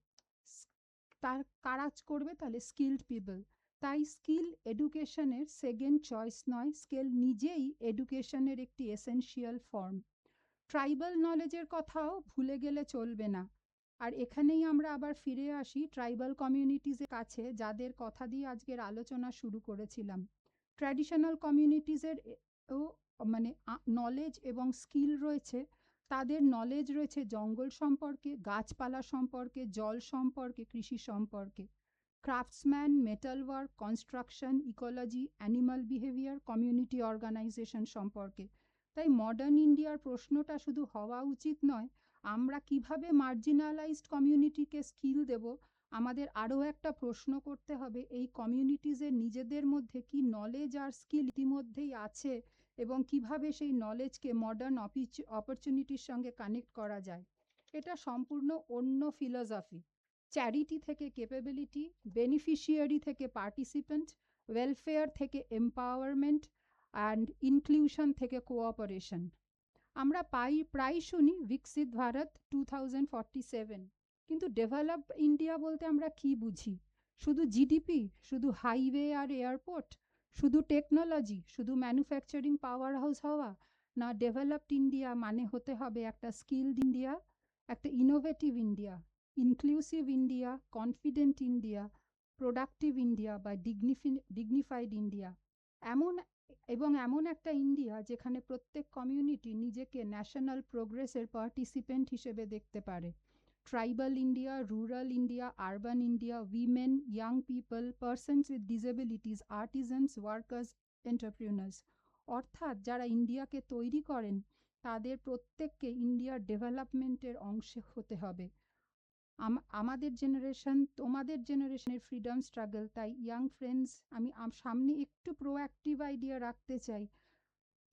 তার কাজ করবে? তাহলে স্কিলড পিপল। তাই স্কিল এডুকেশনের সেকেন্ড চয়েস নয়, স্কিল নিজেই এডুকেশনের একটি এসেনশিয়াল ফর্ম। ট্রাইবাল নলেজের কথাও ভুলে গেলে চলবে না। আর এখানেই আমরা আবার ফিরে আসি ট্রাইবাল কমিউনিটিজের কাছে, যাদের কথা দিয়ে আজকের আলোচনা শুরু করেছিলাম। ট্র্যাডিশনাল কমিউনিটিজের মানে নলেজ এবং স্কিল রয়েছে। তাদের নলেজ রয়েছে জঙ্গল সম্পর্কে, গাছপালা সম্পর্কে, জল সম্পর্কে, কৃষি সম্পর্কে, craftsman, metal work, construction, ecology, animal behaviour, community organisation সম্পর্কে। তাই মডার্ন ইন্ডিয়ার প্রশ্নটা শুধু হওয়া উচিত নয় আমরা কিভাবে মার্জিনালাইজড কমিউনিটিকে স্কিল দেব, আমাদের আরও একটা প্রশ্ন করতে হবে এই কমিউনিটিজের নিজেদের মধ্যে কি নলেজ আর স্কিল ইতিমধ্যেই আছে এবং কিভাবে সেই নলেজকে মডার্ন অপরচুনিটির সঙ্গে কানেক্ট করা যায়। এটা সম্পূর্ণ অন্য ফিলসফি। চ্যারিটি থেকে ক্যাপাবিলিটি, বেনিফিশিয়ারি থেকে পার্টিসিপেন্ট, ওয়েলফেয়ার থেকে এম্পাওয়ারমেন্ট অ্যান্ড ইনক্লুশন থেকে কোঅপারেশন। আমরা প্রায় শুনি বিকশিত ভারত 2047, কিন্তু ডেভেলপড ইন্ডিয়া বলতে আমরা কি বুঝি? শুধু জিডিপি, শুধু হাইওয়ে আর এয়ারপোর্ট, শুধু টেকনোলজি, শুধু ম্যানুফ্যাকচারিং পাওয়ার হাউস হওয়া? না, ডেভেলপড ইন্ডিয়া মানে হতে হবে একটা স্কিলড ইন্ডিয়া, একটা innovative India, inclusive India, confident India, productive India বা ডিগনিফাইড ইন্ডিয়া। এমন একটা ইন্ডিয়া যেখানে প্রত্যেক কমিউনিটি নিজেকে ন্যাশনাল প্রোগ্রেসের পার্টিসিপেন্ট হিসেবে দেখতে পারে। Tribal India, rural India, urban India, women, young people, persons with disabilities, artisans, workers, entrepreneurs. অর্থাৎ যারা ইন্ডিয়াকে তৈরি করেন তাদের প্রত্যেককে ইন্ডিয়ার ডেভেলপমেন্টের অংশ হতে হবে। আমাদের জেনারেশন, তোমাদের জেনারেশনের ফ্রিডম স্ট্রাগল। তাই ইয়াং ফ্রেন্ডস, আমি সামনে একটু প্রোঅ্যাক্টিভ আইডিয়া রাখতে চাই।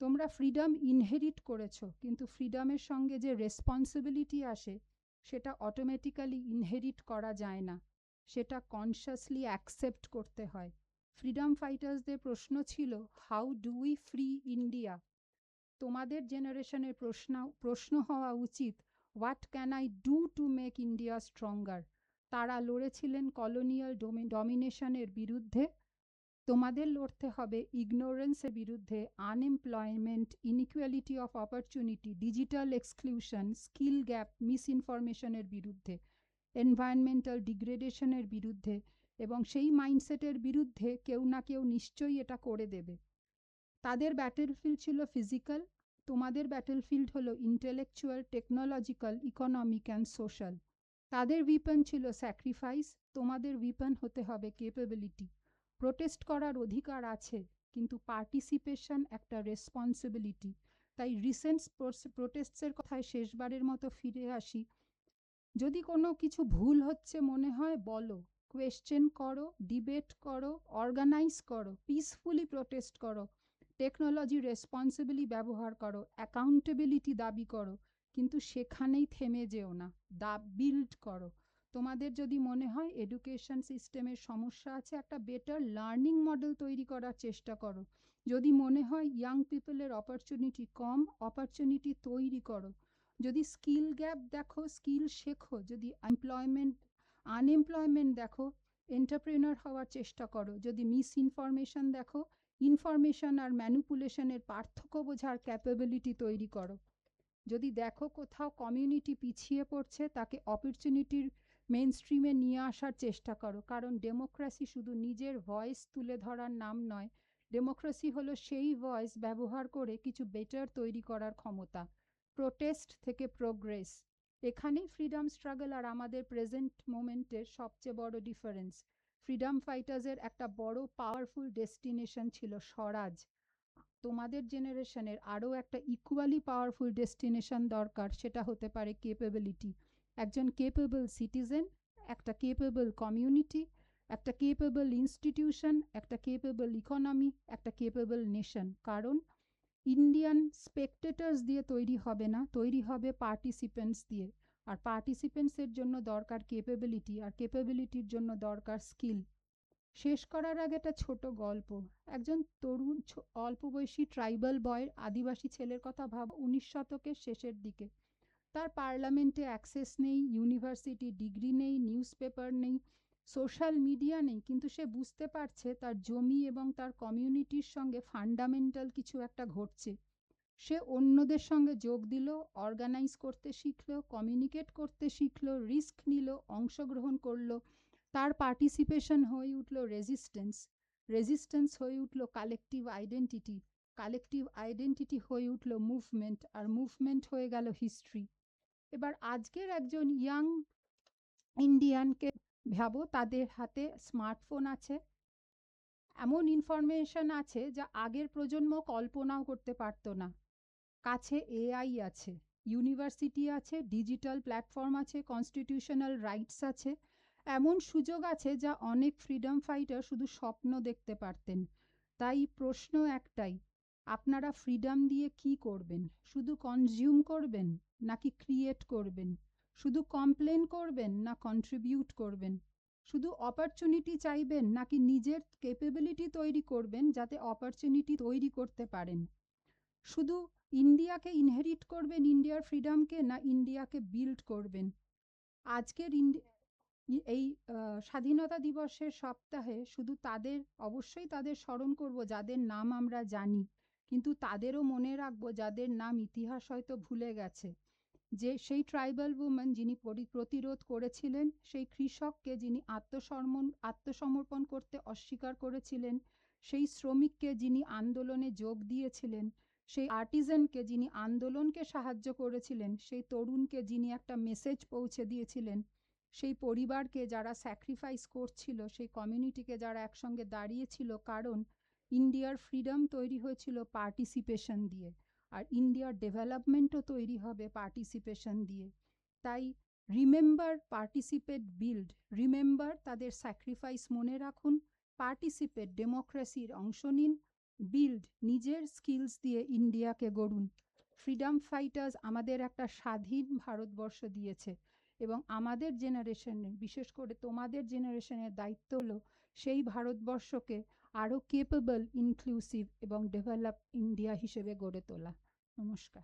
তোমরা ফ্রিডম ইনহেরিট করেছো, কিন্তু ফ্রিডমের সঙ্গে যে রেসপন্সিবিলিটি আসে সেটা অটোমেটিক্যালি ইনহেরিট করা যায় না, সেটা কনসিয়াসলি অ্যাকসেপ্ট করতে হয়। ফ্রিডম ফাইটার্সদের প্রশ্ন ছিল, how do we free India? তোমাদের জেনারেশনের প্রশ্ন হওয়া উচিত, what can I do to make India stronger? তারা লড়েছিলেন কলোনিয়াল ডমিনেশনের বিরুদ্ধে, তোমাদের লড়তে হবে ইগনোরেন্সের বিরুদ্ধে, unemployment, inequality of opportunity, digital exclusion, skill gap, মিসইনফরমেশনের বিরুদ্ধে, এনভায়রনমেন্টাল ডিগ্রেডেশনের বিরুদ্ধে। এবং সেই মাইন্ডসেটের বিরুদ্ধে কেউ না কেউ নিশ্চয়ই এটা করে দেবে। তাদের ব্যাটেলফিল্ড ছিল ফিজিক্যাল, তোমাদের ব্যাটেলফিল্ড হলো intellectual, technological, economic and social. তাদের উইপন ছিল স্যাক্রিফাইস, তোমাদের উইপন হতে হবে ক্যাপাবিলিটি। প্রোটেস্ট করার অধিকার আছে, কিন্তু পার্টিসিপেশন একটা রেসপন্সিবিলিটি। তাই রিসেন্ট প্রোটেস্টসের কথায় শেষবারের মতো ফিরে আসি। যদি কোনো কিছু ভুল হচ্ছে মনে হয় বলো, কোয়েশ্চেন করো, ডিবেট করো, অর্গানাইজ করো, পিসফুলি প্রোটেস্ট করো, টেকনোলজি রেসপন্সিবলি ব্যবহার করো, অ্যাকাউন্টেবিলিটি দাবি করো, কিন্তু সেখানেই থেমে যেও না, বিল্ড করো। তোমাদের যদি মনে হয় এডুকেশন সিস্টেমের সমস্যা আছে, একটা বেটার লার্নিং মডেল তৈরি করার চেষ্টা করো। যদি মনে হয় ইয়াং পিপলের অপরচুনিটি কম, অপরচুনিটি তৈরি করো। যদি স্কিল গ্যাপ দেখো, স্কিল শেখো। যদি আনএমপ্লয়মেন্ট দেখো, এন্টারপ্রেনার হওয়ার চেষ্টা করো। যদি মিসইনফরমেশন দেখো, ইনফরমেশন আর ম্যানিপুলেশনের পার্থক্য বোঝার ক্যাপাবিলিটি তৈরি করো। যদি দেখো কোথাও কমিউনিটি পিছিয়ে পড়ছে, তাকে অপরচুনিটির মেইন স্ট্রিমে নিয়ে আসার চেষ্টা করো। কারণ ডেমোক্রেসি শুধু নিজের ভয়েস তুলে ধরার নাম নয়, ডেমোক্রেসি হলো সেই ভয়েস ব্যবহার করে কিছু বেটার তৈরি করার ক্ষমতা। প্রোটেস্ট থেকে প্রোগ্রেস, এখানেই ফ্রিডম স্ট্রাগল আর আমাদের প্রেজেন্ট মোমেন্টের সবচেয়ে বড় ডিফারেন্স। ফ্রিডম ফাইটার্সের একটা বড় পাওয়ারফুল ডেস্টিনেশন ছিল স্বরাজ। তোমাদের জেনারেশনের আরও একটা ইকুয়ালি পাওয়ারফুল ডেস্টিনেশন দরকার, সেটা হতে পারে ক্যাপাবিলিটি। একজন ক্যাপেবল সিটিজেন, একটা ক্যাপেবল কমিউনিটি, একটা কেপেবল ইনস্টিটিউশন, একটা কেপেবল ইকোনমি, একটা কেপেবল নেশন। কারণ ইন্ডিয়ান স্পেকটেটার্স দিয়ে তৈরি হবে না, তৈরি হবে পার্টিসিপেন্টস দিয়ে। আর পার্টিসিপেন্টসের জন্য দরকার কেপেবিলিটি, আর কেপেবিলিটির জন্য দরকার স্কিল। শেষ করার আগে একটা ছোট গল্প। একজন তরুণ অল্প বয়সী ট্রাইবাল বয়, আদিবাসী ছেলের কথা ভাব, 19 শতকের শেষের দিকে। তার পার্লামেন্টে অ্যাক্সেস নেই, ইউনিভার্সিটি ডিগ্রি নেই, নিউজ পেপার নেই, সোশ্যাল মিডিয়া নেই, কিন্তু সে বুঝতে পারছে তার জমি এবং তার কমিউনিটির সঙ্গে ফান্ডামেন্টাল কিছু একটা ঘটছে। সে অন্যদের সঙ্গে যোগ দিল, অর্গানাইজ করতে শিখলো, কমিউনিকেট করতে শিখলো, রিস্ক নিল, অংশগ্রহণ করলো। তার পার্টিসিপেশন হয়ে উঠল রেজিস্ট্যান্স, রেজিস্ট্যান্স হয়ে উঠল কালেকটিভ আইডেন্টিটি, কালেকটিভ আইডেন্টিটি হয়ে উঠল মুভমেন্ট, আর মুভমেন্ট হয়ে গেল হিস্ট্রি। এবার আজকের একজন ইয়াং ইন্ডিয়ানকে ভাবো, তাদের হাতে স্মার্টফোন আছে, এমন ইনফরমেশন আছে যা আগের প্রজন্ম কল্পনাও করতে পারতো না। কাছে এআই আছে, ইউনিভার্সিটি আছে, ডিজিটাল প্ল্যাটফর্ম আছে, কনস্টিটিউশনাল রাইটস আছে, এমন সুযোগ আছে যা অনেক ফ্রিডম ফাইটার শুধু স্বপ্ন দেখতে পারতেন। তাই প্রশ্ন একটাই, আপনারা ফ্রিডম দিয়ে কি করবেন? শুধু কনজিউম করবেন নাকি ক্রিয়েট করবেন? শুধু কমপ্লেন করবেন না কন্ট্রিবিউট করবেন? শুধু অপরচুনিটি চাইবেন নাকি নিজের ক্যাপাবিলিটি তৈরি করবেন যাতে অপরচুনিটি তৈরি করতে পারেন? শুধু ইন্ডিয়াকে ইনহেরিট করবেন, ইন্ডিয়ার ফ্রিডমকে, না ইন্ডিয়াকে বিল্ড করবেন? আজকের এই স্বাধীনতা দিবসের সপ্তাহে শুধু তাদের, অবশ্যই তাদের স্মরণ করব যাদের নাম আমরা জানি, কিন্তু তাদেরও মনে রাখবো যাদের নাম ইতিহাস হয়তো ভুলে গেছে। যে সেই ট্রাইবাল উমেন যিনি প্রতিরোধ করেছিলেন, সেই কৃষককে যিনি আত্মসমর্পণ করতে অস্বীকার করেছিলেন, সেই শ্রমিককে যিনি আন্দোলনে যোগ দিয়েছিলেন, সেই আর্টিজানকে যিনি আন্দোলনকে সাহায্য করেছিলেন, সেই তরুণকে যিনি একটা মেসেজ পৌঁছে দিয়েছিলেন, সেই পরিবারকে যারা স্যাক্রিফাইস করছিল, সেই কমিউনিটিকে যারা একসঙ্গে দাঁড়িয়েছিল। কারণ ইন্ডিয়ার ফ্রিডম তৈরি হয়েছিল পার্টিসিপেশন দিয়ে, আর ইন্ডিয়ার ডেভেলপমেন্টও তৈরি হবে পার্টিসিপেশন দিয়ে। তাই রিমেম্বার, পার্টিসিপেট, বিল্ড। রিমেম্বার তাদের স্যাক্রিফাইস মনে রাখুন, পার্টিসিপেট ডেমোক্রেসির অংশ নিন, বিল্ড নিজের স্কিলস দিয়ে ইন্ডিয়াকে গড়ুন। ফ্রিডম ফাইটার্স আমাদের একটা স্বাধীন ভারতবর্ষ দিয়েছে, এবং আমাদের জেনারেশনের, বিশেষ করে তোমাদের জেনারেশনের দায়িত্ব হলো সেই ভারতবর্ষকে আরও কেপেবল, ইনক্লুসিভ এবং ডেভেলপ ইন্ডিয়া হিসেবে গড়ে তোলা। নমস্কার।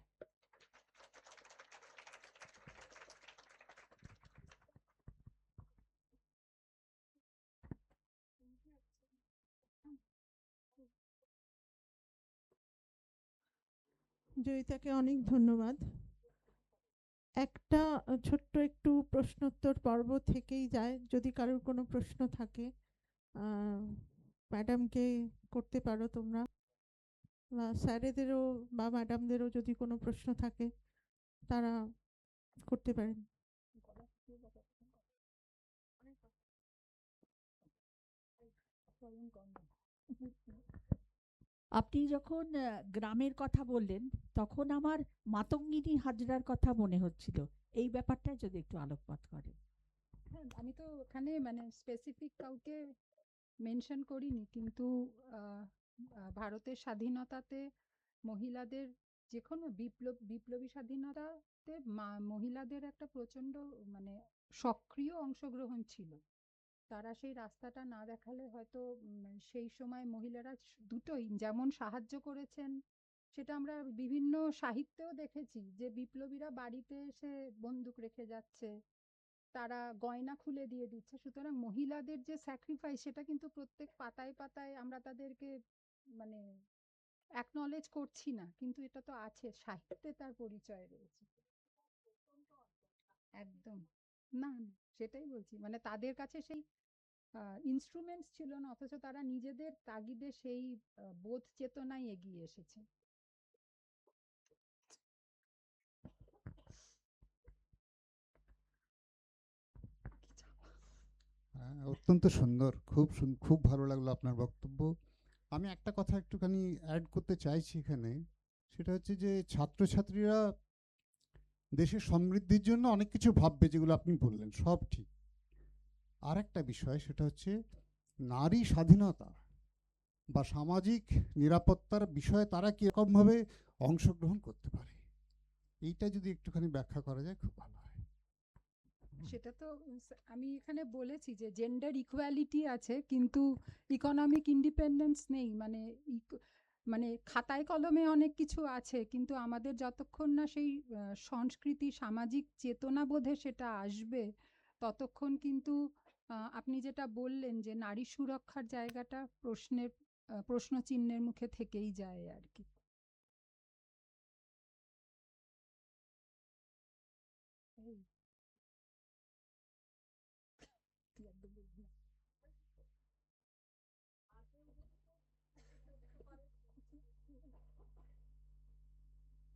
জয়িতাকে অনেক ধন্যবাদ। একটা ছোট্ট একটু প্রশ্নোত্তর পর্ব থেকেই যায়, যদি কারোর কোনো প্রশ্ন থাকে ম্যাডামকে করতে পারো তোমরা, বা স্যারেদেরও বা ম্যাডামদেরও যদি কোনো প্রশ্ন থাকে তারা করতে পারেন। আপনি যখন গ্রামের কথা বললেন তখন আমার মাতঙ্গিনী হাজরার কথা মনে হচ্ছিল। এই ব্যাপারটা যদি একটু আলোকপাত করেন। হ্যাঁ, আমি তো ওখানে মানে স্পেসিফিক কাউকে মেনশন করিনি, কিন্তু ভারতের স্বাধীনতাতে মহিলাদের, যে কোনো বিপ্লবী স্বাধীনতাতে মহিলাদের একটা প্রচণ্ড মানে সক্রিয় অংশগ্রহণ ছিল। তারা সেই রাস্তাটা না দেখালে হয়তো সেই সময় মহিলারা দুটোই যেমন সাহায্য করেছেন, সেটা আমরা বিভিন্ন সাহিত্যেও দেখেছি যে বিপ্লবীরা বাড়িতে এসে বন্দুক রেখে যাচ্ছে, তারা গয়না খুলে দিয়ে দিচ্ছে। সুতরাং মহিলাদের যে স্যাক্রিফাইস, সেটা কিন্তু প্রত্যেক পাতায় পাতায় আমরা তাদেরকে মানে অ্যাকনলেজ করছি না, কিন্তু এটা তো আছে, সাহিত্যে তার পরিচয় রয়েছে। একদম, না না, সেটাই বলছি, মানে তাদের কাছে সেই ইনস্ট্রুমেন্টস ছিল না, অথচ তারা নিজেদের তাগিদে সেই বোধ চেতনায় এগিয়ে এসেছে। অত্যন্ত সুন্দর, খুব ভালো লাগলো আপনার বক্তব্য। আমি একটা কথা একটুখানি অ্যাড করতে চাইছি এখানে, সেটা হচ্ছে যে ছাত্রছাত্রীরা দেশের সমৃদ্ধির জন্য অনেক কিছু ভাববে, যেগুলো আপনি বললেন সব ঠিক, আর একটা বিষয়, সেটা হচ্ছে নারী স্বাধীনতা বা সামাজিক নিরাপত্তার বিষয়ে তারা কীরকমভাবে অংশগ্রহণ করতে পারে, এইটা যদি একটুখানি ব্যাখ্যা করা যায় খুব ভালো হয়। সেটা তো আমি এখানে বলেছি যে জেন্ডার ইকুয়ালিটি আছে, কিন্তু ইকোনমিক ইন্ডিপেন্ডেন্স নেই। মানে খাতায় কলমে অনেক কিছু আছে, কিন্তু আমাদের যতক্ষণ না সেই সংস্কৃতি, সামাজিক চেতনাবোধে সেটা আসবে, ততক্ষণ কিন্তু আপনি যেটা বললেন যে নারী সুরক্ষার জায়গাটা প্রশ্ন চিহ্নের মুখে থেকেই যায় আর কি। এই, তুই একদম বলবি না।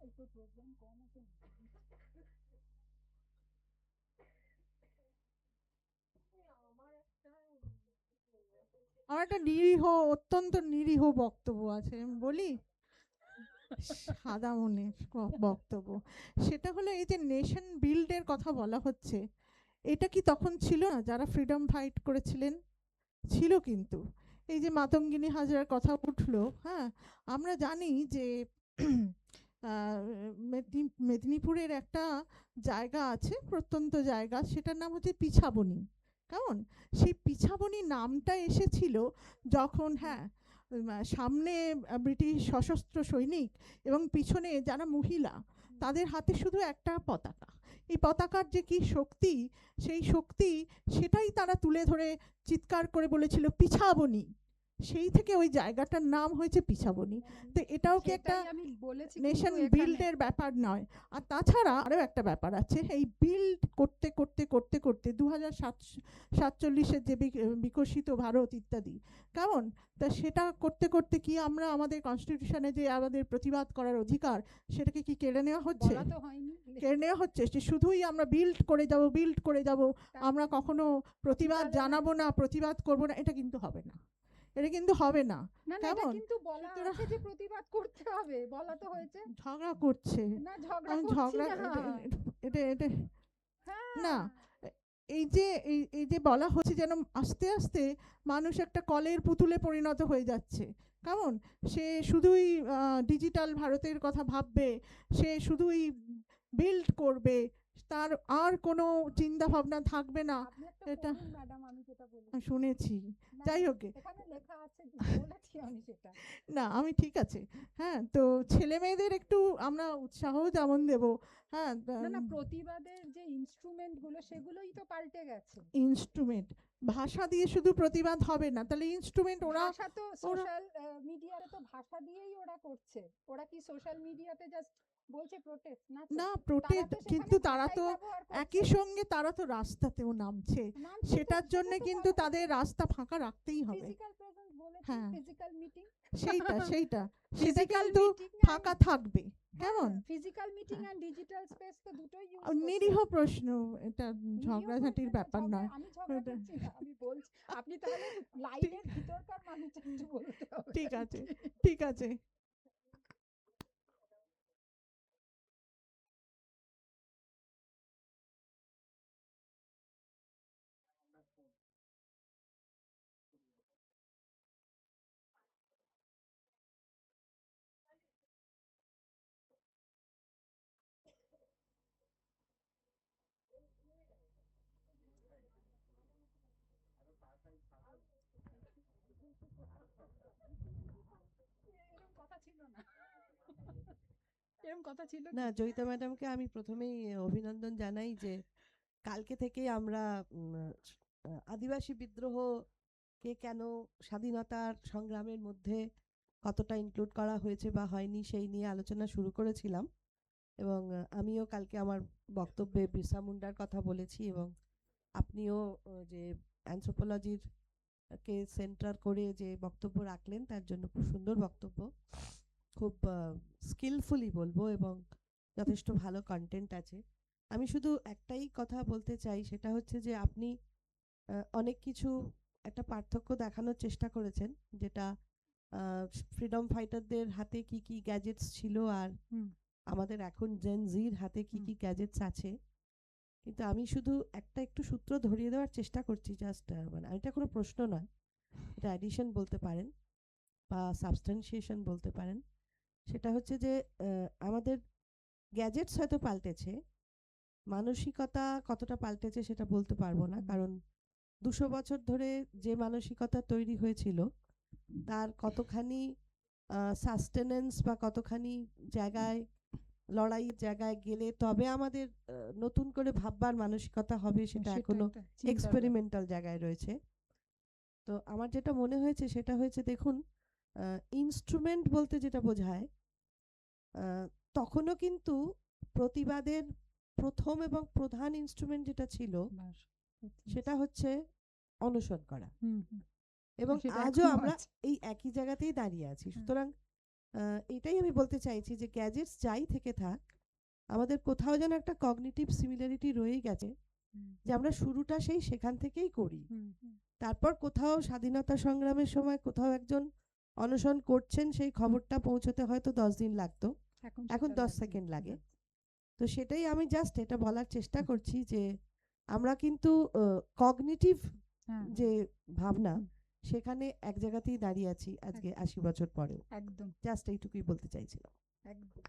এই তো প্রোগ্রাম কম আছে নাকি? আমার একটা নিরীহ, অত্যন্ত নিরীহ বক্তব্য আছে, আমি বলি। সাদা মনের বক্তব্য। সেটা হলো এই যে নেশন বিল্ডের কথা বলা হচ্ছে, এটা কি তখন ছিল না যারা ফ্রিডম ফাইট করেছিলেন? ছিল কিন্তু। এই যে মাতঙ্গিনী হাজরার কথা উঠলো, হ্যাঁ, আমরা জানি যে মেদিনীপুরের একটা জায়গা আছে, প্রত্যন্ত জায়গা, সেটার নাম হচ্ছে পিছাবনি। কেমন? সেই পিছাবনি নামটা এসেছিল যখন, হ্যাঁ, সামনে ব্রিটিশ সশস্ত্র সৈনিক এবং পিছনে যারা মহিলা, তাদের হাতে শুধু একটা পতাকা। এই পতাকার যে কি শক্তি, সেই শক্তি, সেটাই তারা তুলে ধরে চিৎকার করে বলেছিল পিছাবনি। সেই থেকে ওই জায়গাটার নাম হয়েছে পিছাবনি। তো এটাও কি একটা সেটাই আমি বলেছি, নেশন কিন্তু এখানে বিল্ডের ব্যাপার নয়? আর তাছাড়া আরও একটা ব্যাপার আছে, এই বিল্ড করতে করতে করতে করতে 2047-এর যে বিকশিত ভারত ইত্যাদি, কেমন, তা সেটা করতে করতে কি আমরা আমাদের কনস্টিটিউশনে যে আমাদের প্রতিবাদ করার অধিকার, সেটাকে কি কেড়ে নেওয়া হচ্ছে? বলা তো হয়নি। কেড়ে নেওয়া হচ্ছে। যে শুধুই আমরা বিল্ড করে যাব, বিল্ড করে যাব, আমরা কখনো প্রতিবাদ তাহলে জানাবো না, প্রতিবাদ করব না, এটা কিন্তু হবে না। এটা কিন্তু হবে না। না না, এটা কেমন? কিন্তু বলা সুতরাং আছে যে প্রতিবাদ করতে হবে, বলা তো হয়েছে। ঝগড়া করছে। না, ঝগড়া আমি করছি ঝগড়া না। এটা এটা না, হ্যাঁ, এই যে এই যে বলা হচ্ছে যেন আস্তে আস্তে মানুষ একটা কলের পুতুলে পরিণত হয়ে যাচ্ছে। কেমন? সে শুধুই ডিজিটাল ভারতের কথা ভাববে, সে শুধুই বিল্ড করবে, তার আর কোনো চিন্তা ভাবনা থাকবে না। আপনি একটা এটা পড়ুন ম্যাডাম, আমি যেটা বলেছি। আমি শুনেছি। না, যাই হোক গে, এখানে লেখা আছে, বলেছি আমি সেটা। না আমি ঠিক আছে। হ্যাঁ, তো ছেলে মেয়েদের একটু আমরা উৎসাহ যেমন দেব, হ্যাঁ, না না, প্রতিবাদের যে ইনস্ট্রুমেন্ট গুলো সেগুলোই তো পাল্টে গেছে। ইনস্ট্রুমেন্ট, ভাষা দিয়ে শুধু প্রতিবাদ হবে না, তাহলে ইনস্ট্রুমেন্ট ওরা ভাষা তো সোশ্যাল মিডিয়াতে তো ভাষা দিয়েই ওরা করছে। ওরা কি সোশ্যাল মিডিয়াতে জাস্ট বলছে প্রোটেস্ট না তো? না তারা প্রোটেস্ট, তো সেখানে কিন্তু তারা ভাষাই তো ব্যবহার করছে। একই সঙ্গে তারা তো রাস্তাতেও নামছে, নামছে তো, সেটার সেটা জন্য তো কিন্তু বলা তাদের রাস্তা ফাঁকা রাখতেই হবে। ফিজিক্যাল প্রেজেন্স বলেছেন, হ্যাঁ, ফিজিক্যাল মিটিং। সেইটা সেটা সেটা ফিজিক্যাল কিন্তু মিটিং ফাঁকা থাকবে। কেমন? ফিজিক্যাল মিটিং হ্যাঁ। এন্ড ডিজিটাল স্পেস তো দুটোই ইউজ আর করছে। নিরীহ প্রশ্ন, এটা নিরীহ ঝগড়াঝাটির প্রশ্ন, ব্যাপার নয়। আমি ঝগড়া এটা- করছি না, আমি বলছি আপনি তাহলে লাইনের ভিতরকার মানুষ একটু বলতে হবে। ঠিক আছে, ঠিক আছে। এরকম কথা ছিল না। এরকম কথা ছিল না, কি? জয়িতা ম্যাডামকে আমি প্রথমেই অভিনন্দন জানাই যে কালকে থেকেই আমরা আদিবাসী বিদ্রোহকে কেন স্বাধীনতার সংগ্রামের মধ্যে কতটা ইনক্লুড করা হয়েছে বা হয়নি সেই নিয়ে আলোচনা শুরু করেছিলাম। এবং আমিও কালকে আমার বক্তব্যে বিরসা মুন্ডার কথা বলেছি, এবং আপনিও যে অ্যানথ্রোপোলজির কে সেন্টার করে যে বক্তব্য রাখলেন তার জন্য খুব সুন্দর বক্তব্য, খুব স্কিলফুলি বলবো, এবং যথেষ্ট ভালো কন্টেন্ট আছে। আমি শুধু একটাই কথা বলতে চাই, সেটা হচ্ছে যে আপনি অনেক কিছু একটা পার্থক্য দেখানোর চেষ্টা করেছেন, যেটা ফ্রিডম ফাইটারদের হাতে কি কি গ্যাজেটস ছিল আর আমাদের এখন জেন জির হাতে কি কি গ্যাজেটস আছে। কিন্তু আমি শুধু একটা একটু সূত্র ধরিয়ে দেওয়ার চেষ্টা করছি, জাস্ট মানে এটা কোনো প্রশ্ন নয়, এটা অ্যাডিশন বলতে পারেন বা সাবস্টেন্সিয়েশন বলতে পারেন। সেটা হচ্ছে যে আমাদের গ্যাজেটস হয়তো পাল্টেছে, মানসিকতা কতটা পাল্টেছে সেটা বলতে পারবো না, কারণ 200 বছর ধরে যে মানসিকতা তৈরি হয়েছিল তার কতখানি সাস্টেনেন্স বা কতখানি জায়গায় লড়াইয়ের জায়গায় গেলে তবে আমাদের নতুন করে ভাববার মানসিকতা হবে, সেটা এখনো একটা চিন্তার ব্যাপার। এক্সপেরিমেন্টাল জায়গায় রয়েছে। তো আমার যেটা মনে হয়েছে সেটা হয়েছে, দেখুন ইনস্ট্রুমেন্ট বলতে যেটা বোঝায়, তখনও কিন্তু প্রতিবাদের প্রথম এবং প্রধান ইনস্ট্রুমেন্ট যেটা ছিল বাস, সেটা হচ্ছে অনশন করা, হুম, হুম। এবং সেটা আজও এখনো আমরা আছে। এই একই জায়গাতেই দাঁড়িয়ে আছি। হ্যাঁ। সুতরাং এটাই আমি বলতে চাইছি যে গ্যাজেটস যাই থেকে থাক, আমাদের কোথাও যেন একটা কগনিটিভ সিমিলারিটি রয়েই গেছে, হুম, যে আমরা শুরুটা সেই সেখান থেকেই করি। হুম, হুম। তারপর কোথাও স্বাধীনতা সংগ্রামের সময় কোথাও একজন অনশন করছেন, সেই খবরটা পৌঁছতে হয়তো 10 দিন লাগতো, এখন সেটা 10 সেকেন্ড লাগে। তো সেটাই আমি জাস্ট এটা বলার চেষ্টা করছি যে আমরা কিন্তু কগনিটিভ হ্যাঁ, যে ভাবনা, হুম। সেখানে এক জায়গাতেই দাঁড়িয়ে আছি আজকে 80 বছর পরেও। একদম জাস্ট এইটুকুই বলতে চাইছিলাম। একদম।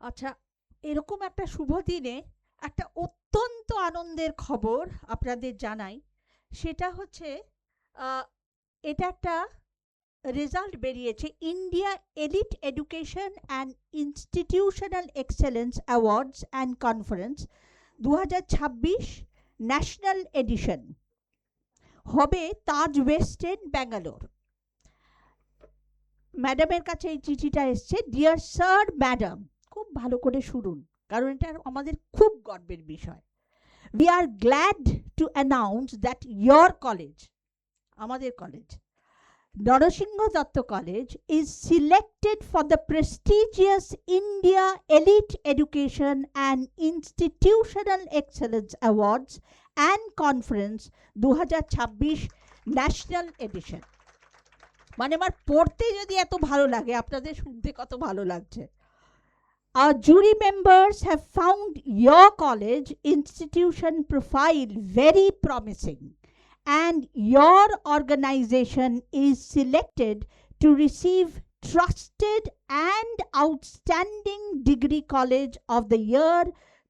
আচ্ছা, এরকম একটা শুভ দিনে একটা অত্যন্ত আনন্দের খবর আপনাদের জানাই। সেটা হচ্ছে আহ, এটা একটা রেজাল্ট বেরিয়েছে, India elite education and institutional excellence awards and conference 2026 national edition হবে তাজ ওয়েস্ট এন্ড ব্যাঙ্গালোর। ম্যাডামের কাছে এই চিঠিটা এসছে, ডিয়ার স্যার ম্যাডাম, খুব ভালো করে শুনুন কারণ এটা আমাদের খুব গর্বের বিষয়। We are glad to announce that your college, আমাদের college, Narasingha Datta College, is selected for the prestigious India Elite Education and Institutional Excellence Awards and Conference 2026 National Edition। মানে আমার পড়তে যদি এত ভালো লাগে, আপনাদের শুনতে কত ভালো লাগছে। Our jury members have found your college institution profile very promising, and your organization is selected to receive Trusted and Outstanding Degree College of the Year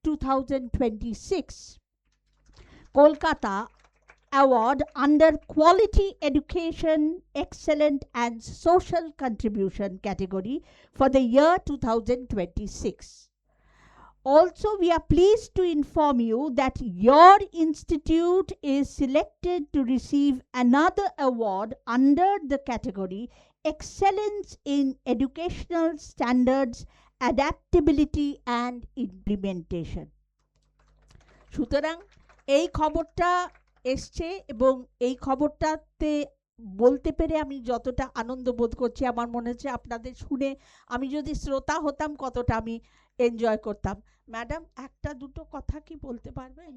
2026, Kolkata Award under Quality Education Excellent and Social Contribution category for the year 2026. Also, we are pleased to inform you that your institute is selected to receive another award under the category Excellence in Educational Standards, Adaptability and Implementation. সুতরাং এই খবরটা এসছে এবং এই খবরটাতে বলতে পেরে আমি যতটা আনন্দ বোধ করছি, আমার মনে হচ্ছে আপনাদের শুনে আমি যদি শ্রোতা হতাম কতটা আমি এনজয় করতাম। ম্যাডাম, একটা দুটো কথা কি বলতে পারবেন?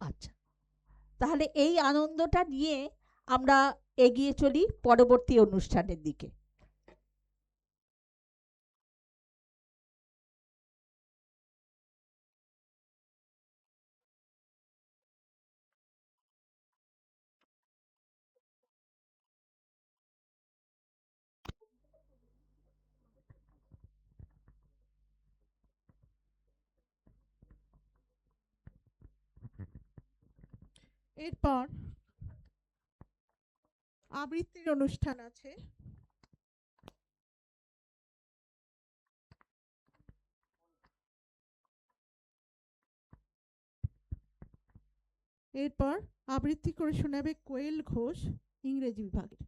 আচ্ছা, তাহলে এই আনন্দটা নিয়ে আমরা এগিয়ে চলি পরবর্তী অনুষ্ঠানের দিকে। এরপর আবৃত্তির অনুষ্ঠান আছে। এরপর আবৃত্তি করে শোনাবে কোয়েল ঘোষ, ইংরেজি বিভাগের।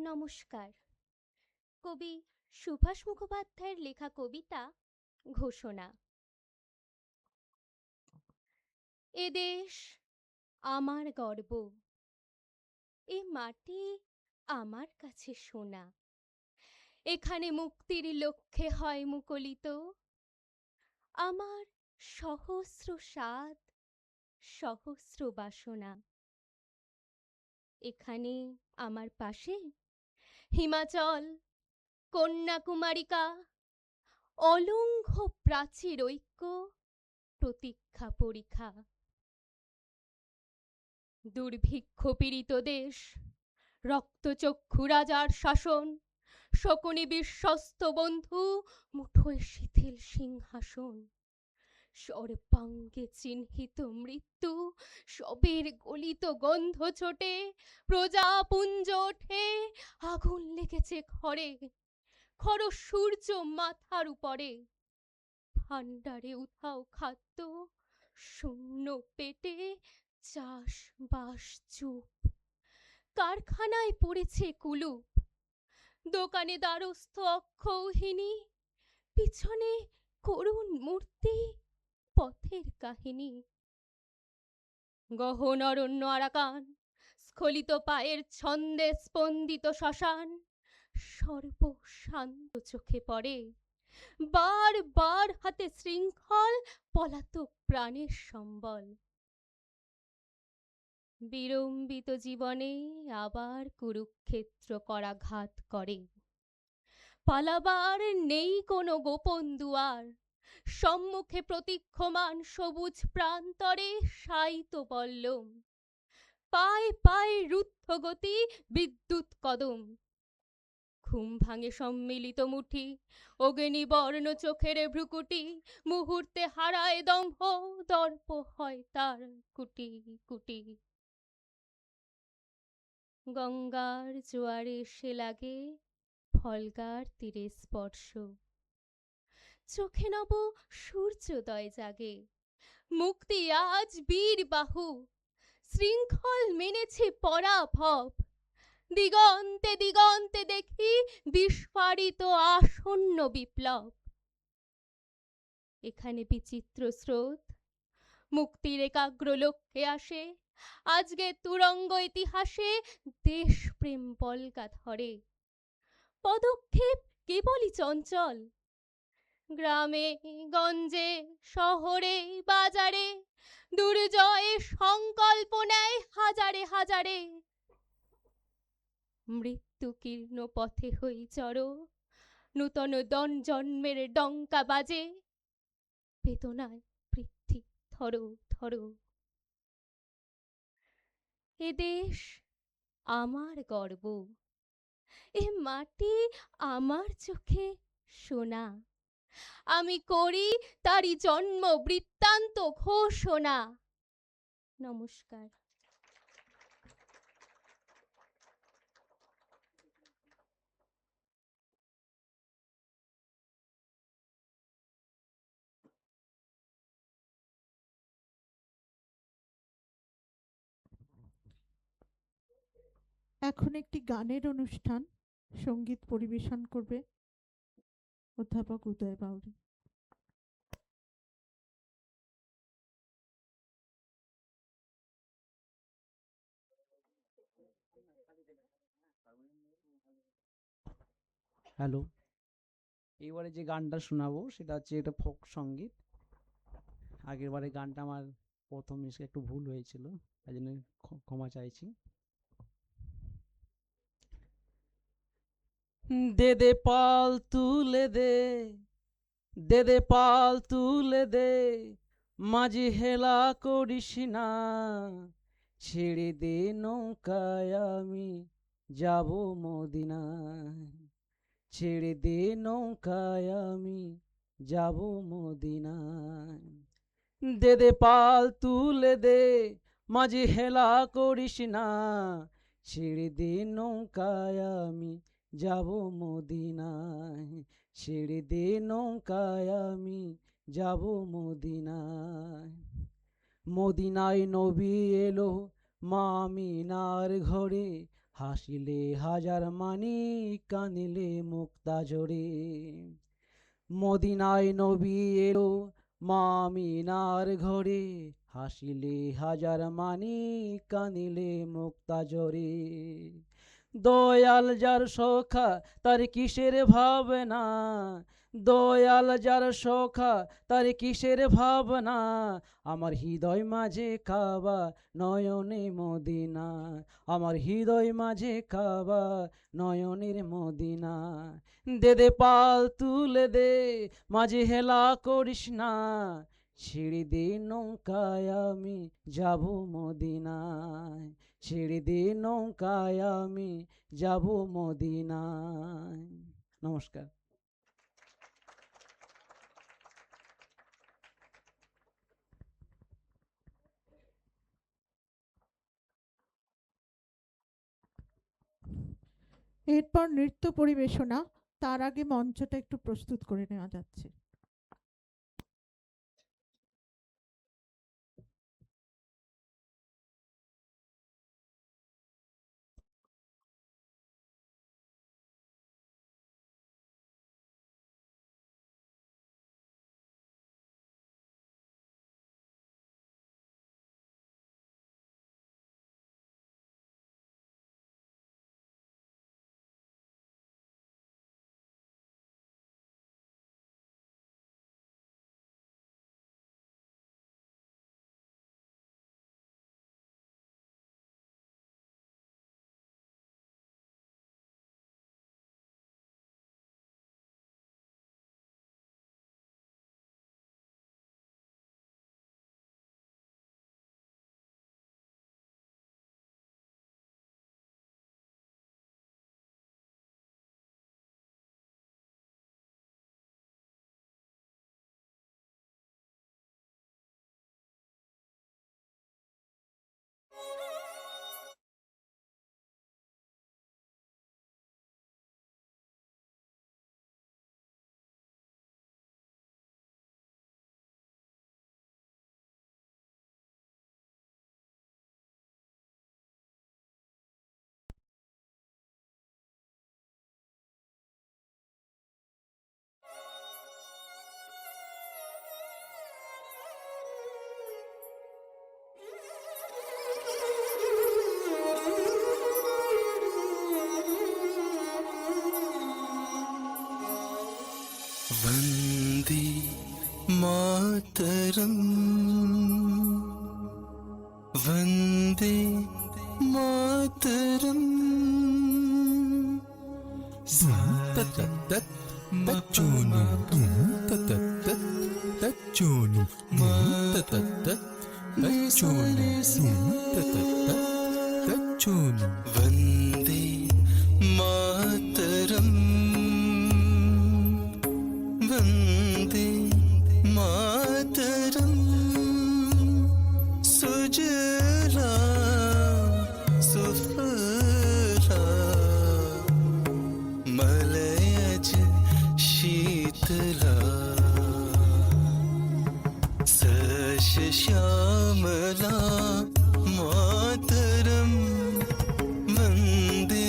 নমস্কার। কবি সুভাষ মুখোপাধ্যায়ের লেখা কবিতা ঘোষণা। এ দেশ আমার গর্ব, এ মাটি আমার কাছে সোনা। এখানে মুক্তির লক্ষ্যে হয় মুকলিত আমার সহস্র স্বাদ, সহস্র বাসনা। এখানে আমার পাশে হিমাচল, কন্যাকুমারিকা, অলঙ্ঘ প্রাচীর ঐক্য, প্রতীক্ষা পরীক্ষা। দুর্ভিক্ষ পীড়িত দেশ, রক্তচক্ষু রাজার শাসন, শকুনি বিশ্বস্ত বন্ধু, মুঠোয় শিথিল সিংহাসন। সর্বাঙ্গে চিহ্নিত মৃত্যু, সবের গলিত গন্ধ ছোটে, প্রজাপুঞ্জ ওঠে, আগুন লেগেছে ঘরে, খর সূর্য মাথার উপরে। ভাণ্ডারে উধাও খাদ্য, শূন্য পেটে চাষবাস চুপ। কারখানায় পড়েছে কুলুপ, দোকানে দ্বারস্থ অক্ষৌহিনী, পিছনে করুণ মূর্তি, পথের কাহিনী। গহন অরণ্য আরাকান, স্খলিত পায়ের ছন্দে স্পন্দিত শ্মশান। সর্বশান্ত চোখে পড়ে, বার বার হাতে শৃঙ্খল, পলাতক প্রাণের সম্বল। বিলম্বিত জীবনে আবার কুরুক্ষেত্র করাঘাত করে। পালাবার নেই কোনো গোপন দুয়ার, সম্মুখে প্রতীক্ষমান সবুজ প্রান্তরে শায়িত বল্লম। পায়ে পায়ে রুদ্ধ গতি, বিদ্যুৎ কদম। ঘুম ভাঙে সম্মিলিত মুঠি, অগ্নি বর্ণ চোখের ভ্রুকুটি। মুহূর্তে হারায় দম্ভ, দর্প হয় তার কুটি কুটি। গঙ্গার জোয়ারে এসে লাগে ফলগার তীরে স্পর্শ, চোখে নব সূর্যোদয় জাগে। মুক্তি আজ বীর বাহু, শৃঙ্খল মেনেছে পরাভব। দিগন্তে দিগন্তে দেখি বিস্ফারিত আসন্ন বিপ্লব। এখানে বিচিত্র স্রোত, মুক্তির একাগ্র লক্ষ্যে আসে। আজকে তুরঙ্গ ইতিহাসে দেশপ্রেম বলকা ধরে। পদক্ষেপ কেবলই চঞ্চল, গ্রামে গঞ্জে শহরে বাজারে দুর্জয়ে সংকল্প নেয় হাজারে হাজারে। মৃত্যু কীর্ণ পথে হই জড়ো, নূতন জন্মের ডঙ্কা বাজে। বেদনায় বৃদ্ধি ধরো ধরো। এ দেশ আমার গর্ব, এ মাটি আমার চোখে সোনা। আমি করি তারই জন্ম বৃত্তান্ত ঘোষণা। নমস্কার। এখন একটি গানের অনুষ্ঠান, সঙ্গীত পরিবেশন করবে অধ্যাপক উদয় বাউরি। হ্যালো, এবারে যে গানটা শোনাবো সেটা হচ্ছে একটা ফোক সঙ্গীত। আগের বারে গানটা আমার প্রথম এসে একটু ভুল হয়েছিল, তাই জন্য ক্ষমা চাইছি। দে দে পাল তুলে দে, দে দে পাল তুলে দে, মাঝি হেলা করিস না। ছেড়ে দে নৌকায় আমি যাব মদিনায়, ছেড়ে দে নৌকায় আমি যাব মদিনায়। দে দে পাল তুলে দে, মাঝি হেলা করিস না। ছেড়ে দে নৌকায় আমি যাব মদিনায়, ছেড়ে দে নৌকায় আমি যাব মদিনায়। মদিনায় নবী এলো মা আমিনার ঘরে, হাসিলে হাজার মানি, কানিলে মুক্তা ঝরে। মদিনায় নবী এলো মা আমিনার ঘরে, হাসিলে হাজার মানি, কানিলে মুক্তা ঝরে। দয়াল যার সখা তার কিসের ভাবনা, দয়াল যার সখা তার কিসের ভাবনা, আমার হৃদয় মাঝে কাবা নয়নে মদিনা, আমার হৃদয় মাঝে কাবা নয়নের মদিনা। দে দে পাল তুলে দে, মাঝে হেলা করিস না, ছেড়ে দে নৌকায় আমি যাব মদিনায়, ছেড়ে দে নৌকায় আমি যাব মদিনায়। নমস্কার। এরপর নৃত্য পরিবেশনা, তার আগে মঞ্চটা একটু প্রস্তুত করে নেওয়া যাচ্ছে। वन्दे मातरम् वन्दे मातरम् तच्चोनु तच्चोनु तच्चोनु वन्दे मातरम् वन्दे मातरम् सुजला सुफला मलयज शीतला सश्यामला मातरम् वन्दे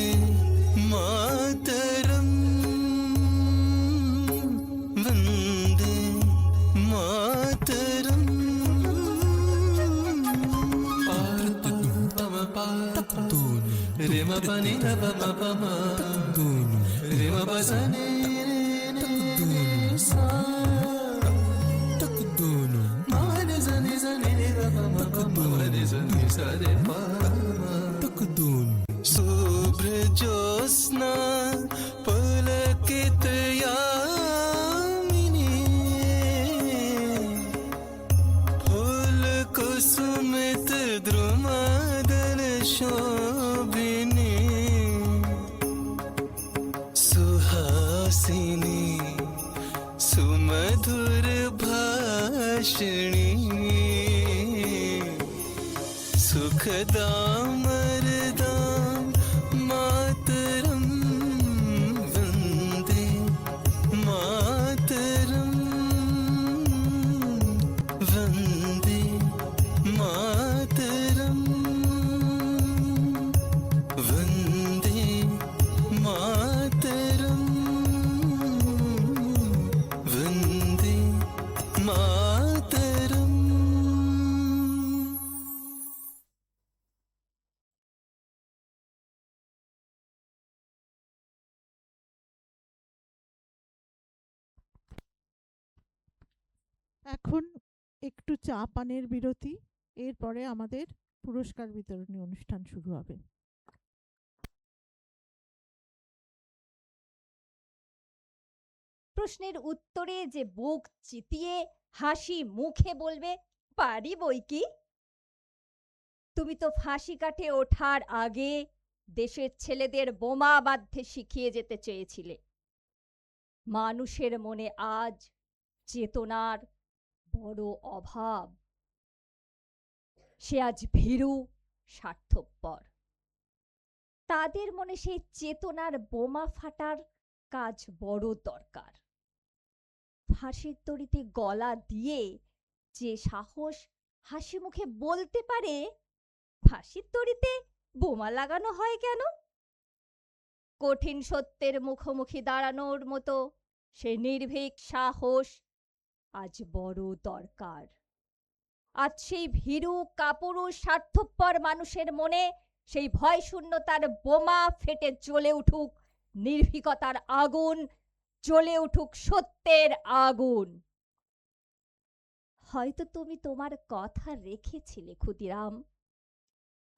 मातरम् वन्दे मातरम् रे म प नि ध प म प म रे म प स नि रे सा म रे स नि स नि रे ध प म प म रे स नि स रे प शुभ्र ज्योत्स्ना पुलकित यामिनी फूल कुसुमित द्रुमदल शोभिनी सुहासिनी सुमधुर भाषिणी सुखदाम वरदाम मातरम् वन्दे मातरम् वन्दे मातरम् वन्दे এখন একটু চা পানের বিরতি, এরপরে আমাদের পুরস্কার বিতরণী অনুষ্ঠান শুরু হবে। প্রশ্নের উত্তরে যে বুক চিতিয়ে হাসি মুখে বলবে পারি বই কি। তুমি তো ফাঁসি কাটে ওঠার আগে দেশের ছেলেদের বোমা বাঁধতে শিখিয়ে যেতে চেয়েছিলে। মানুষের মনে আজ চেতনার বড় অভাব। সে আজ ভীরু, স্বার্থপর। তাদের মনে সেই চেতনার বোমা ফাটার কাজ বড় দরকার। ফাঁসির দড়িতে গলা দিয়ে যে সাহস হাসি মুখে বলতে পারে ফাঁসির দড়িতে বোমা লাগানো হয় কেন, কঠিন সত্যের মুখোমুখি দাঁড়ানোর মতো সে নির্ভীক সাহস আজ বড় দরকার। আজ সেই ভীরু কাপুরুষ স্বার্থপর মানুষের মনে সেই ভয় শূন্যতার বোমা ফেটে জ্বলে উঠুক নির্ভীকতার আগুন, জ্বলে উঠুক সত্যের আগুন। হয়তো তুমি তোমার কথা রেখেছিলে ক্ষুদিরাম,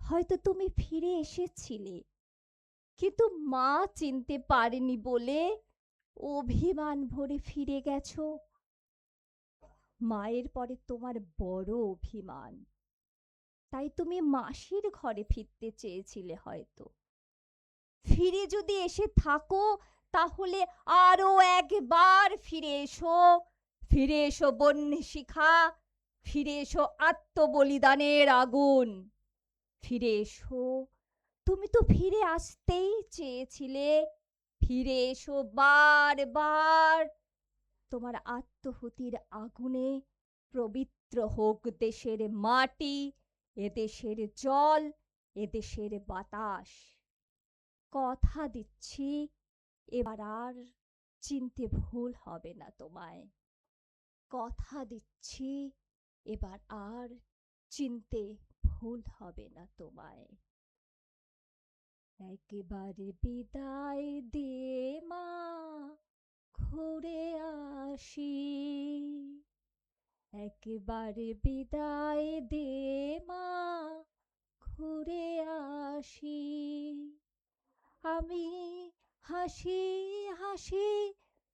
হয়তো তুমি ফিরে এসেছিলে, কিন্তু মা চিনতে পারেনি বলে অভিমান ভরে ফিরে গেছো। মায়ের পরে তোমার বড় অভিমান, তাই তুমি মাসির ঘরে ফিরতে চেয়েছিলে হয়তো। ফিরে যদি এসে থাকো তাহলে আরো একবার ফিরে এসো, ফিরে এসো বন্যে শিখা, ফিরে এসো আত্মবলিদানের আগুন, ফিরে এসো। তুমি তো ফিরে আসতেই চেয়েছিলে, ফিরে এসো বারবার। তোমার আত্মহুতির আগুনে পবিত্র হোক দেশের মাটি, এদেশের জল, এদেশের বাতাস। কথা দিচ্ছি এবার আর চিনতে ভুল হবে না তোমায়। কথা দিচ্ছি এবার আর চিনতে ভুল হবে না তোমায়। একেবারে বিদায় দে মা, ঘুরে আসি। একেবারে বিদায় দে মা, ঘুরে আসি। আমি হাসি হাসি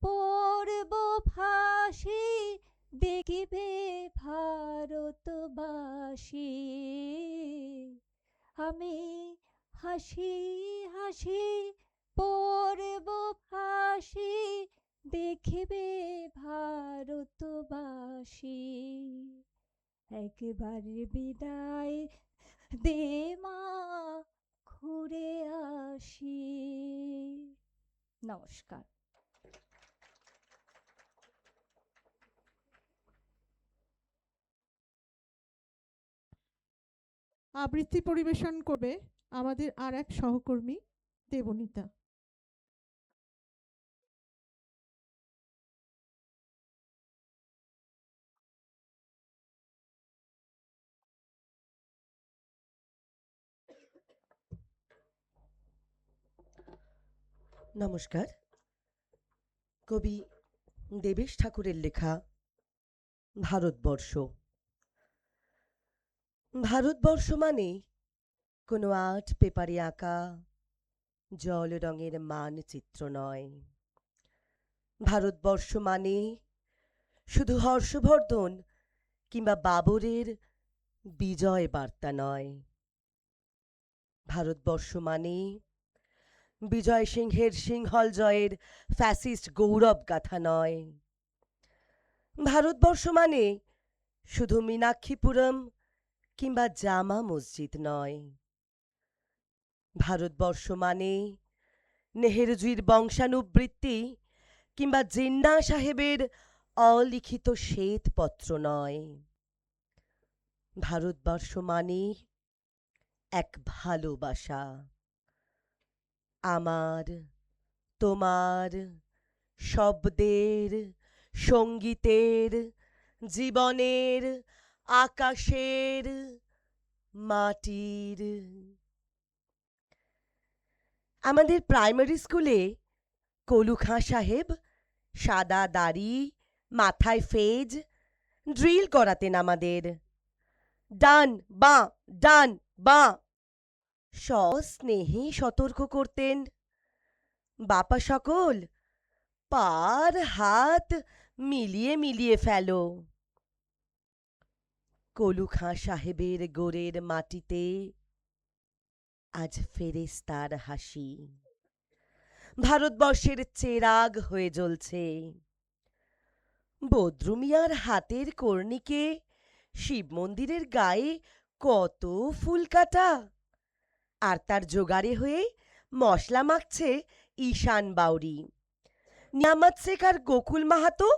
পড়ব ফাঁসি, দেখিবে ভারতবাসী। আমি হাসি হাসি পড়ব ফাঁসি, দেখিবে ভারতবাসী। একেবারে বিদায় দে মা, ঘুরে আসি। নমস্কার। আবৃত্তি পরিবেশন করবে আমাদের আর এক সহকর্মী দেবনীতা। নমস্কার। কবি দেবেশ ঠাকুরের লেখা ভারতবর্ষ। ভারতবর্ষ মানে কোনো আর্ট পেপারে আঁকা জল রঙের মানচিত্র নয়। ভারতবর্ষ মানে শুধু হর্ষবর্ধন কিংবা বাবরের বিজয় বার্তা নয়। ভারতবর্ষ মানে বিজয় সিংহের সিংহল জয়ের ফ্যাসিস্ট গৌরব গাথা নয়। ভারতবর্ষ মানে শুধু মীনাক্ষীপুরম কিংবা জামা মসজিদ নয়। ভারতবর্ষ মানে নেহেরুজির বংশানুবৃত্তি কিংবা জিন্না সাহেবের অলিখিত শ্বেতপত্র নয়। ভারতবর্ষ মানে এক ভালোবাসা, আমার, তোমার, শব্দের, সঙ্গীতের, জীবনের, আকাশের, মাটির। আমাদের প্রাইমারি স্কুলে কলু খাঁ সাহেব সাদা দাড়ি, মাথায় ফেজ ড্রিল করাতেন আমাদের। ডান বাঁ, ডান বাঁ। সস্নেহে সতর্ক করতেন, বাপা সকল পার হাত মিলিয়ে মিলিয়ে ফেলো। কলু খাঁ সাহেবের গোরের মাটিতে আজ ফেরেশতার হাসি, ভারতবর্ষের চেরাগ হয়ে জ্বলছে। বদরু মিয়ার হাতের কর্ণিকে শিব মন্দিরের গায়ে কত ফুল কাটা, আর তার জোগাড়ে হয়ে মশলা মাখছে ঈশান বাউরি। নিয়ামত শেখ আর গোকুল মাহাতো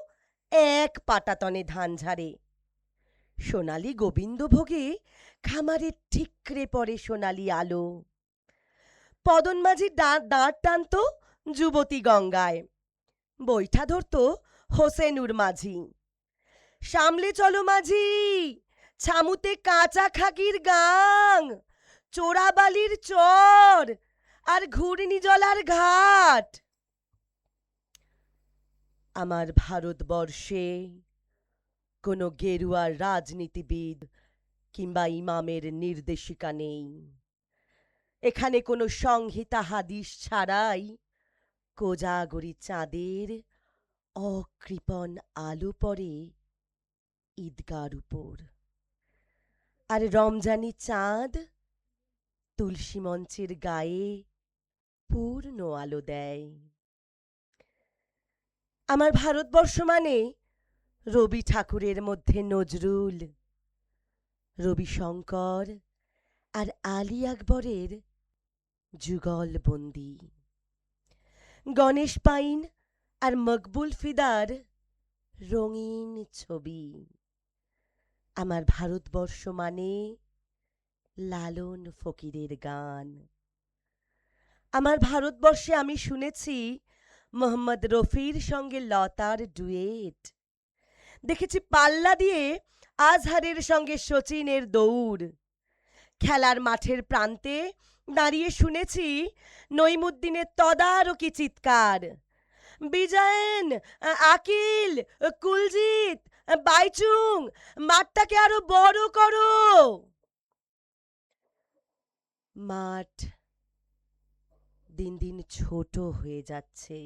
এক পাটাতনে ধান ঝাড়ে। সোনালি গোবিন্দভোগে খামারে ঠিকরে পড়ে সোনালি আলো। পদন মাঝি দাঁড় টানত যুবতী গঙ্গায়, বৈঠা ধরত হোসেনুর মাঝি। সামলে চলো মাঝি, ছামুতে কাঁচা খাকির গাং, চোরাবালির চর আর ঘূর্ণিজলার ঘাট। আমার ভারতবর্ষে কোনো গেরুয়ার রাজনীতিবিদ কিংবা ইমামের নির্দেশিকা নেই। এখানে কোনো সংহিতা হাদিস ছাড়াই কোজাগরি চাঁদের অকৃপণ আলো পড়ে ঈদগার উপর, আর রমজানি চাঁদ তুলসী মঞ্চের গায়ে পূর্ণ আলো দেয়। আমার ভারতবর্ষ মানে রবি ঠাকুরের মধ্যে নজরুল, রবিশঙ্কর আর আলী আকবরের যুগলবন্দি, গণেশ পাইন আর মকবুল ফিদার রঙিন ছবি। আমার ভারতবর্ষ মানে লালন ফকিরের গান। আমার ভারতবর্ষে আমি শুনেছি মোহাম্মদ রফির সঙ্গে লতার ডুয়েট, দেখেছি পাল্লা দিয়ে আজহারের সঙ্গে শচীনের দৌড়, খেলার মাঠের প্রান্তে দাঁড়িয়ে শুনেছি নইমুদ্দিনের তদারকি চিৎকার, বিজয়েন, আকিল, কুলজিৎ, বাইচুং, মাঠটাকে আরো বড় করো। মাঠ দিন দিন ছোট হয়ে যাচ্ছে,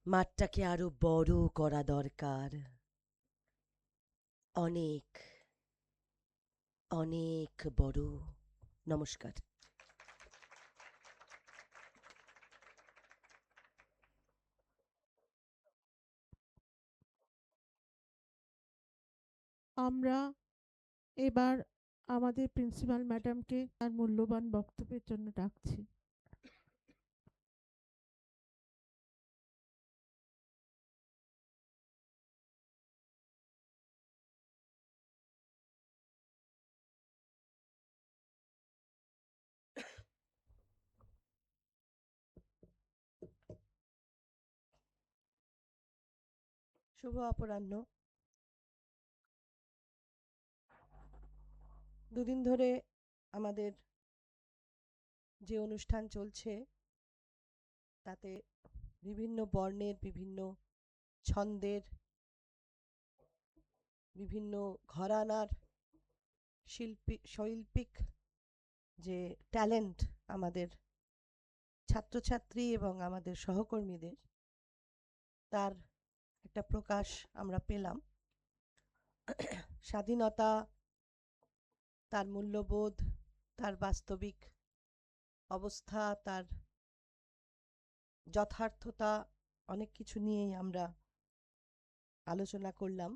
মাঠটাকে আরো বড় করা দরকার। অনেক অনেক বড়। নমস্কার। আমরা এবার আমাদের প্রিন্সিপাল ম্যাডামকে তার মূল্যবান বক্তব্যের জন্য ডাকছি। শুভ অপরাহ্ন। দুদিন ধরে আমাদের যে অনুষ্ঠান চলছে তাতে বিভিন্ন বর্ণের, বিভিন্ন ছন্দের, বিভিন্ন ঘরানার শৈল্পিক যে ট্যালেন্ট আমাদের ছাত্রছাত্রী এবং আমাদের সহকর্মীদের, তার একটা প্রকাশ আমরা পেলাম। স্বাধীনতা, তার মূল্যবোধ, তার বাস্তবিক অবস্থা, তার যথার্থতা, অনেক কিছু নিয়েই আমরা আলোচনা করলাম।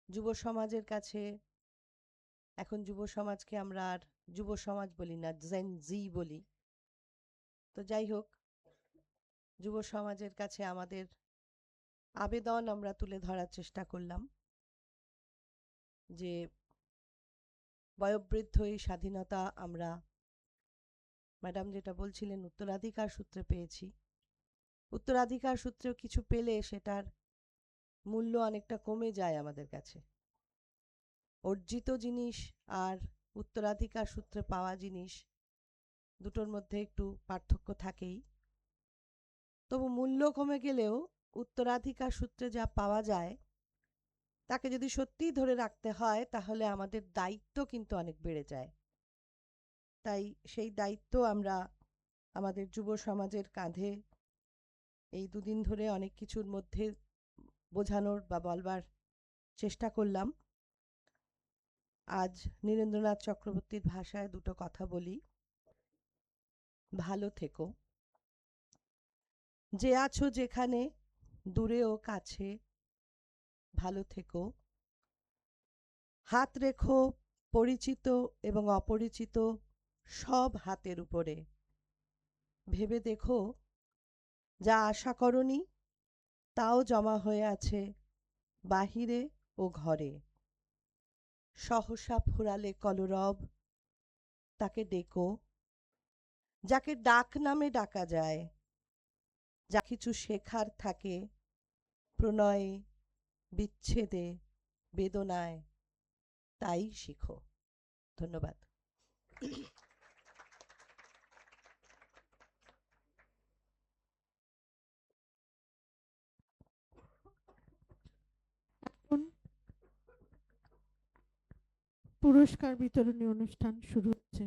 যুব সমাজের কাছে, এখন যুব সমাজকে আমরা আর যুব সমাজ বলি না, জেন জি বলি। তো যাই হোক, যুব সমাজের কাছে আমাদের আবেদন আমরা তুলে ধরার চেষ্টা করলাম যে বয়োবৃদ্ধ এই স্বাধীনতা আমরা, ম্যাডাম যেটা বলছিলেন, উত্তরাধিকার সূত্রে পেয়েছি। উত্তরাধিকার সূত্রেও কিছু পেলে সেটার মূল্য অনেকটা কমে যায় আমাদের কাছে। অর্জিত জিনিস আর উত্তরাধিকার সূত্রে পাওয়া জিনিস দুটোর মধ্যে একটু পার্থক্য থাকেই। তবু মূল্য কমে গেলেও উত্তরাধিকার সূত্রে যা পাওয়া যায় তাকে যদি সত্যিই ধরে রাখতে হয় তাহলে আমাদের দায়িত্ব কিন্তু অনেক বেড়ে যায়। তাই সেই দায়িত্ব আমরা আমাদের যুব সমাজের কাঁধে এই দুদিন ধরে অনেক কিছুর মধ্যে বোঝানোর বা বলবার চেষ্টা করলাম। আজ নীরেন্দ্রনাথ চক্রবর্তীর ভাষায় দুটো কথা বলি। ভালো থেকো, যে আছো যেখানে, দূরে ও কাছে, ভালো থেকো। হাত রেখো পরিচিত এবং অপরিচিত সব হাতের উপরে। ভেবে দেখো যা আশা করনি তাও জমা হয়ে আছে বাহিরে ও ঘরে। সহসা ফুরালে কলরব, তাকে ডেকো। যাকে ডাক নামে ডাকা যায়, যা কিছু শেখার থাকে প্রণয়ে, বিচ্ছেদে, বেদনায়, তাই শিখো। ধন্যবাদ। এখন পুরস্কার বিতরণী অনুষ্ঠান শুরু হচ্ছে।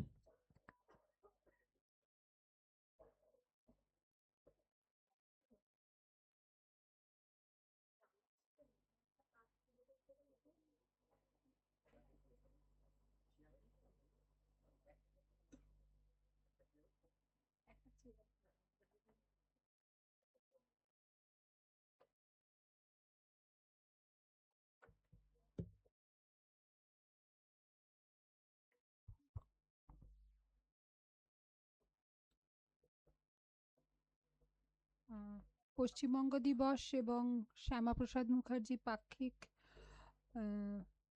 পশ্চিমবঙ্গ দিবস এবং শ্যামাপ্রসাদ মুখার্জি পাক্ষিক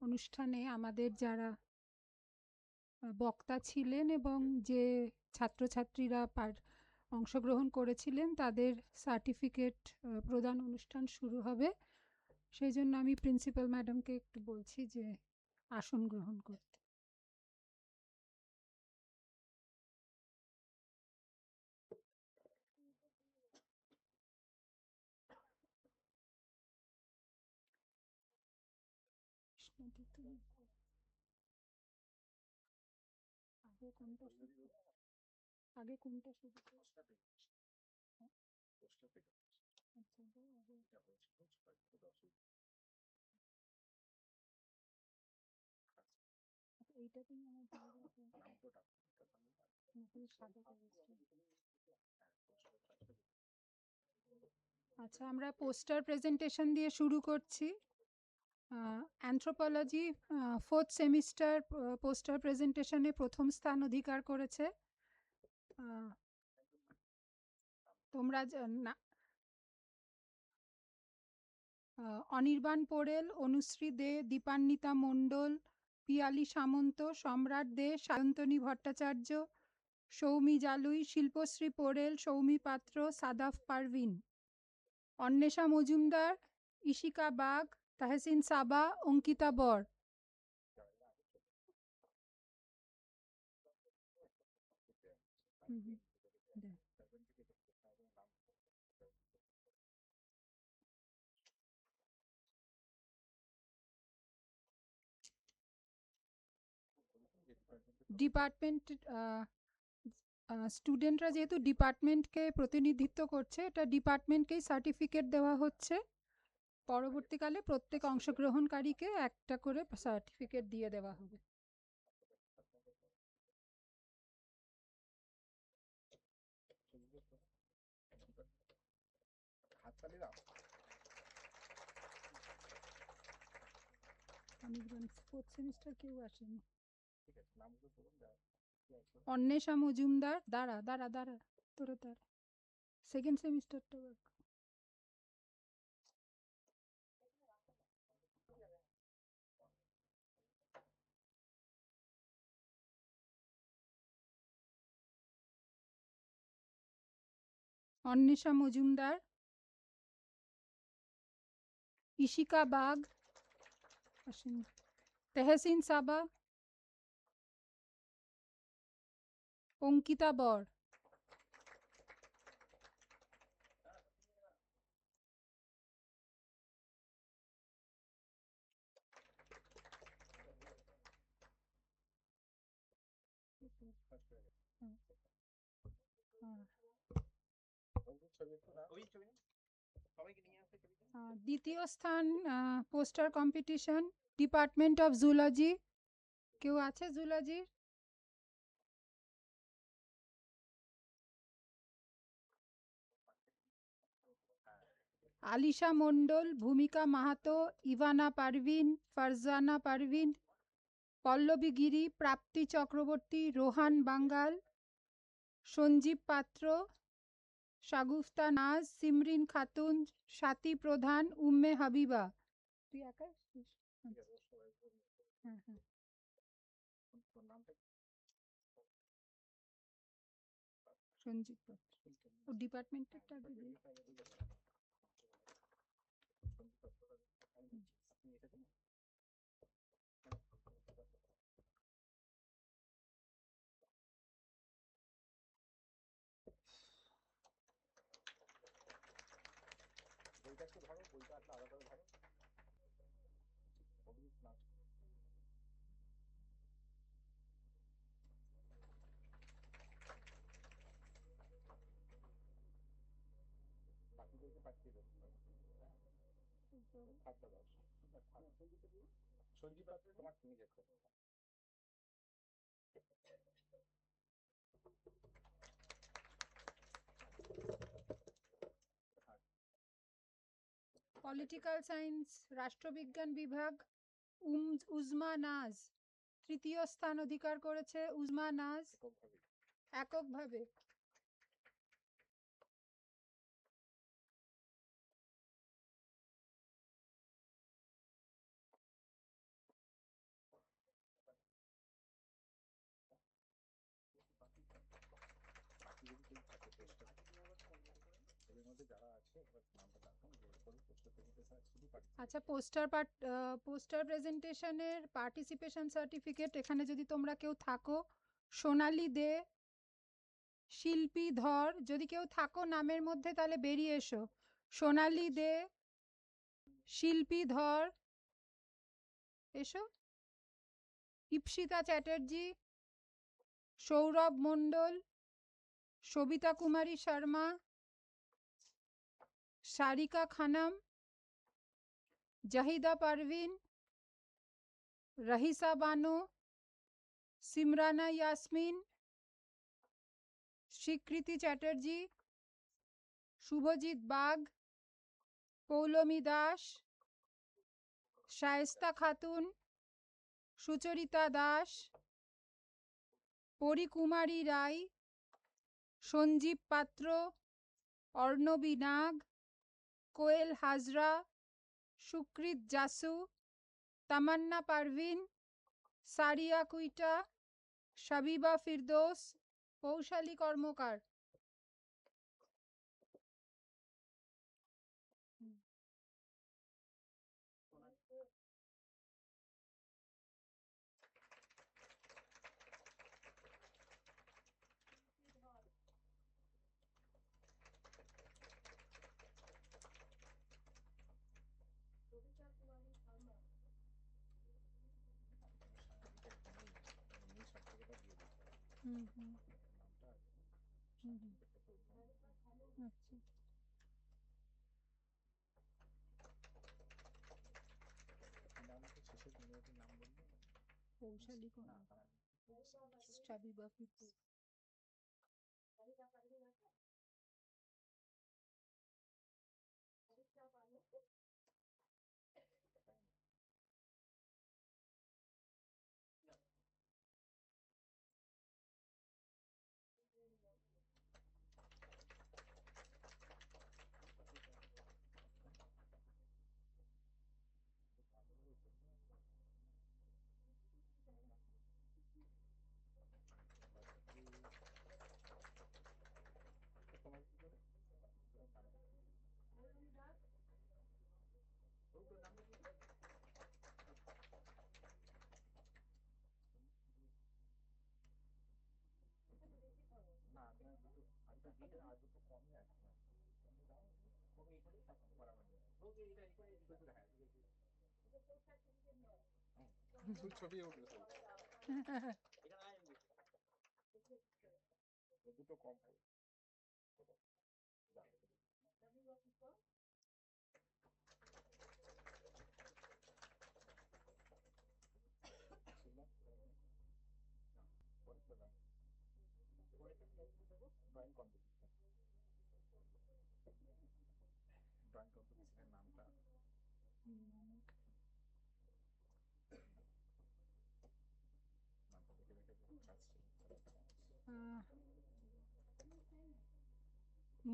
অনুষ্ঠানে আমাদের যারা বক্তা ছিলেন এবং যে ছাত্রছাত্রীরা অংশগ্রহণ করেছিলেন তাদের সার্টিফিকেট প্রদান অনুষ্ঠান শুরু হবে। সেই জন্য আমি প্রিন্সিপাল ম্যাডামকে একটু বলছি যে আসন গ্রহণ করতে। আগে কোনটা শুরু এইটা তুমি আমার আচ্ছা, আমরা পোস্টার প্রেজেন্টেশন দিয়ে শুরু করছি। অ্যানথ্রোপোলজি 4th সেমিস্টার পোস্টার প্রেজেন্টেশনে প্রথম স্থান অধিকার করেছে। তোমরা অনির্বাণ পোড়েল, অনুশ্রী দে, দীপান্বিতা মণ্ডল, পিয়ালি সামন্ত, সম্রাট দে, সায়ন্তনী ভট্টাচার্য, সৌমি জালুই, শিল্পশ্রী পোড়েল, সৌমি পাত্র, সাদাফ পারভিন, অন্বেষা মজুমদার, ইশিকা বাগ, তাহসিন সাবা, অঙ্কিতা বর। ডিপার্টমেন্ট স্টুডেন্টরা যেহেতু ডিপার্টমেন্টকে প্রতিনিধিত্ব করছে, এটা ডিপার্টমেন্টকেই সার্টিফিকেট দেওয়া হচ্ছে। পরবর্তীকালে প্রত্যেক অংশগ্রহণকারীকে একটা করে সার্টিফিকেট দিয়ে দেওয়া হবে। ফোর্থ সেমিস্টার কেউ আসেনি। অন্বেষা মজুমদার, দাঁড়া তোরা দাঁড়া, সেকেন্ড সেমিস্টারটা অন্বেষা মজুমদার, ইশিকা বাগ, তেহসিন সাবা, অঙ্কিতা বর। হুম, হুম। দ্বিতীয় স্থান poster competition, department of zoology. কেউ আছে জুলজির? আলিশা মণ্ডল, ভূমিকা মাহাতো, ইভানা পারভিন, ফারজানা পারভিন, পল্লবী গিরি, প্রাপ্তি চক্রবর্তী, রোহান বাঙ্গাল, সঞ্জীব পাত্র, শাগুফতা নাজ, সিমরিন খাতুন, স্বাতী প্রধান, উম্মে হাবিবা। তুই একা আসছিস? হ্যাঁ, হ্যাঁ। সঞ্জীব পাত্র। ও ডিপার্টমেন্টেরটা আগে দিই। পলিটিক্যাল সায়েন্স, রাষ্ট্রবিজ্ঞান বিভাগ, উজমা নাজ। তৃতীয় স্থান অধিকার করেছে উজমা নাজ এককভাবে। আচ্ছা, পোস্টার প্রেজেন্টেশনের পার্টিসিপেশন সার্টিফিকেট, এখানে যদি তোমরা কেউ থাকো, সোনালী দে, শিল্পী ধর, যদি কেউ থাকো নামের মধ্যে তাহলে বেরিয়ে এসো। সোনালী দে, শিল্পী ধর, এসো। ইপসিতা চ্যাটার্জি, সৌরভ মণ্ডল, সবিতা কুমারী শর্মা, সারিকা খানম, জাহিদা পারভিন, রহিসা বানো, সিমরানা ইয়াসমিন, স্বীকৃতি চ্যাটার্জি, শুভজিৎ বাগ, পৌলমী দাস, শায়েস্তা খাতুন, সুচরিতা দাস, পরিকুমারী রায়, সঞ্জীব পাত্র, অর্ণবী নাগ, কোয়েল হাজরা, সুকৃত জাসু, তামান্না পারভিন, সারিয়া কুইটা, শাবিবা ফিরদৌস, পৌশালী কর্মকার। হুম, হুম, হুম, হুম। আচ্ছা। পৌশালী কর্মকার, শাবিবা ফিরদৌস।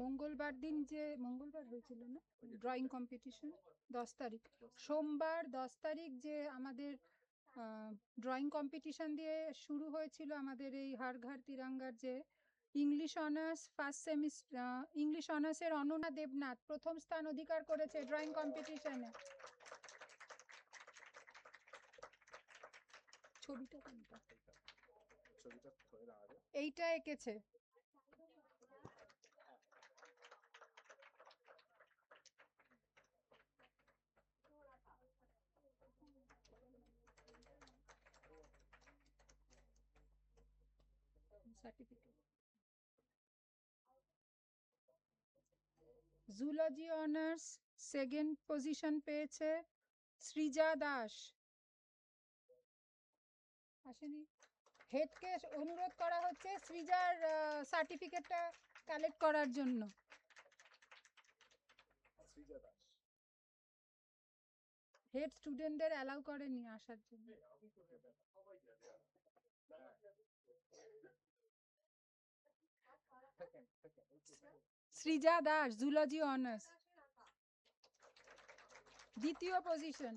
মঙ্গলবার দিন যে মঙ্গলবার হয়েছিল না ড্রয়িং কম্পিটিশন 10 তারিখ, সোমবার 10 তারিখ যে আমাদের ড্রয়িং কম্পিটিশন দিয়ে শুরু হয়েছিল আমাদের এই হার ঘর তিরঙ্গার যে English honours first semester English অনার্সের অনন্যা দেবনাথ প্রথম স্থান অধিকার করেছে ড্রয়িং কম্পিটিশনে। ছবিটা কোনটা? এইটা এঁকেছে। জুলজি অনার্স সেকেন্ড পজিশন পেয়েছে সৃজা দাস। আসেনি, হেডকে অনুরোধ করা হচ্ছে সৃজার সার্টিফিকেটটা কালেক্ট করার জন্য। হেড স্টুডেন্টদের অ্যালাউ করেনি আসার জন্য। সৃজা দাস জুলজি অনার্স দ্বিতীয় পজিশন।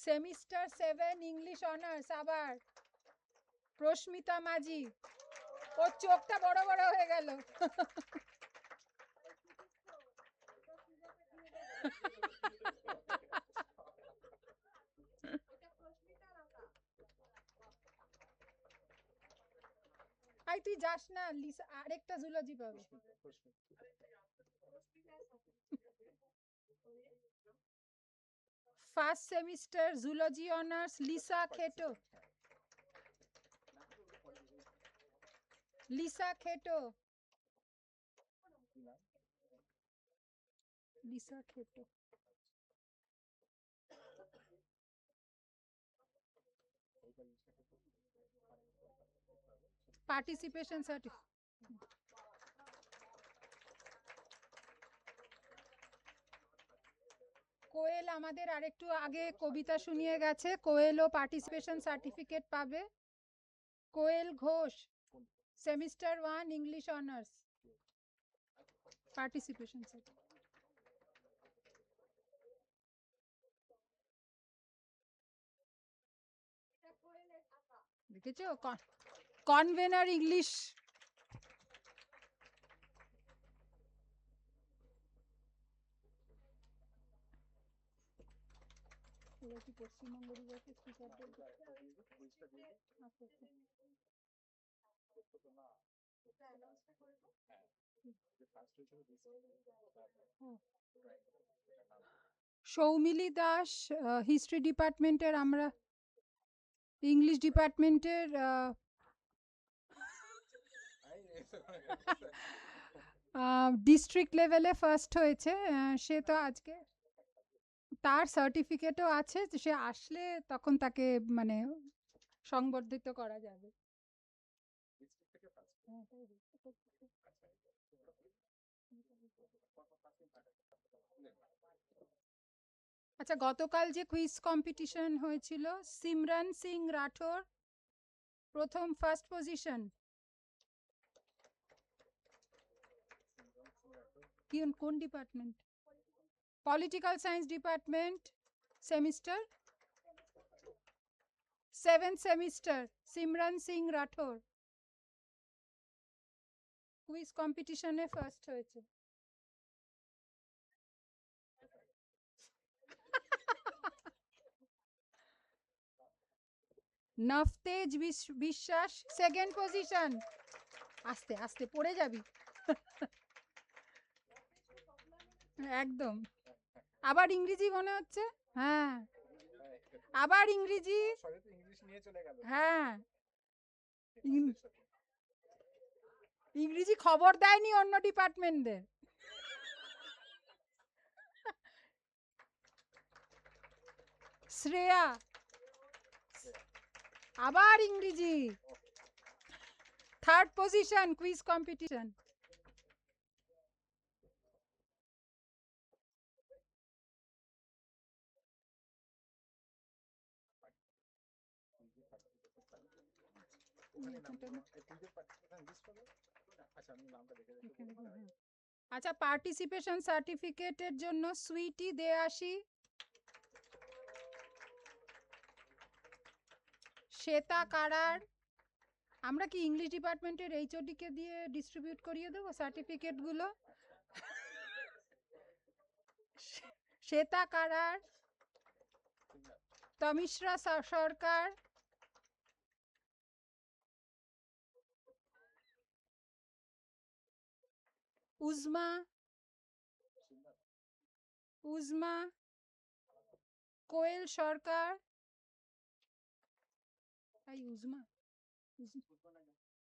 সেমিস্টার 7 ইংলিশ অনার্স আবার প্রস্মিতা মাঝি। ওর চোখটা বড় বড় হয়ে গেল। আই তুই যাস না, লিসা আরেকটা জুলজি পাবে। First semester zoology honours Lisa খেটো। লিসা খেটো। লিসা খেটো। Participation certificate. কোয়েল আমাদের আরেকটু আগে কবিতা শুনিয়ে গেছে, কোয়েলও পার্টিসিপেশন সার্টিফিকেট পাবে। Koel Ghosh semester 1 English honours participation certificate. দেখেছো convener English. Paschimbanga Soumili Das history ডিপার্টমেন্টের, আমরা ইংলিশ ডিপার্টমেন্টের ডিস্ট্রিক্ট লেভেলে ফার্স্ট হয়েছে। সে তো আজকে তার সার্টিফিকেটও আছে, সে আসলে তখন তাকে মানে সংবর্ধিত করা যাবে। আচ্ছা, গতকাল যে কুইজ কম্পিটিশন হয়েছিল সিমরান সিং রাঠোর প্রথম ফার্স্ট পজিশন। কোন department? Political science department, semester 7 semester. Simran Singh Rathore quiz কম্পিটিশনে ফার্স্ট হয়েছে। নফতেজ বিশ্বাস সেকেন্ড পজিশন। আস্তে আস্তে পড়ে যাবি। একদম। আবার ইংরেজি মনে হচ্ছে, হ্যাঁ আবার ইংরেজি, হ্যাঁ ইংরেজি খবর দেয়নি অন্য ডিপার্টমেন্টদের। শ্রেয়া, আবার ইংরেজি, থার্ড পজিশন কুইজ কম্পিটিশন। আচ্ছা, পার্টিসিপেশন সার্টিফিকেটের জন্য সুইটি দেয়াশী, শ্বেতা কারার। আমরা কি ইংলিশ ডিপার্টমেন্টের এইচওডি কে দিয়ে ডিস্ট্রিবিউট করিয়ে দেবো সার্টিফিকেট গুলো? শ্বেতা কারার, তমিশ্রা সরকার, উজমা, উজমা, কোয়েল সরকার, এই উজমা,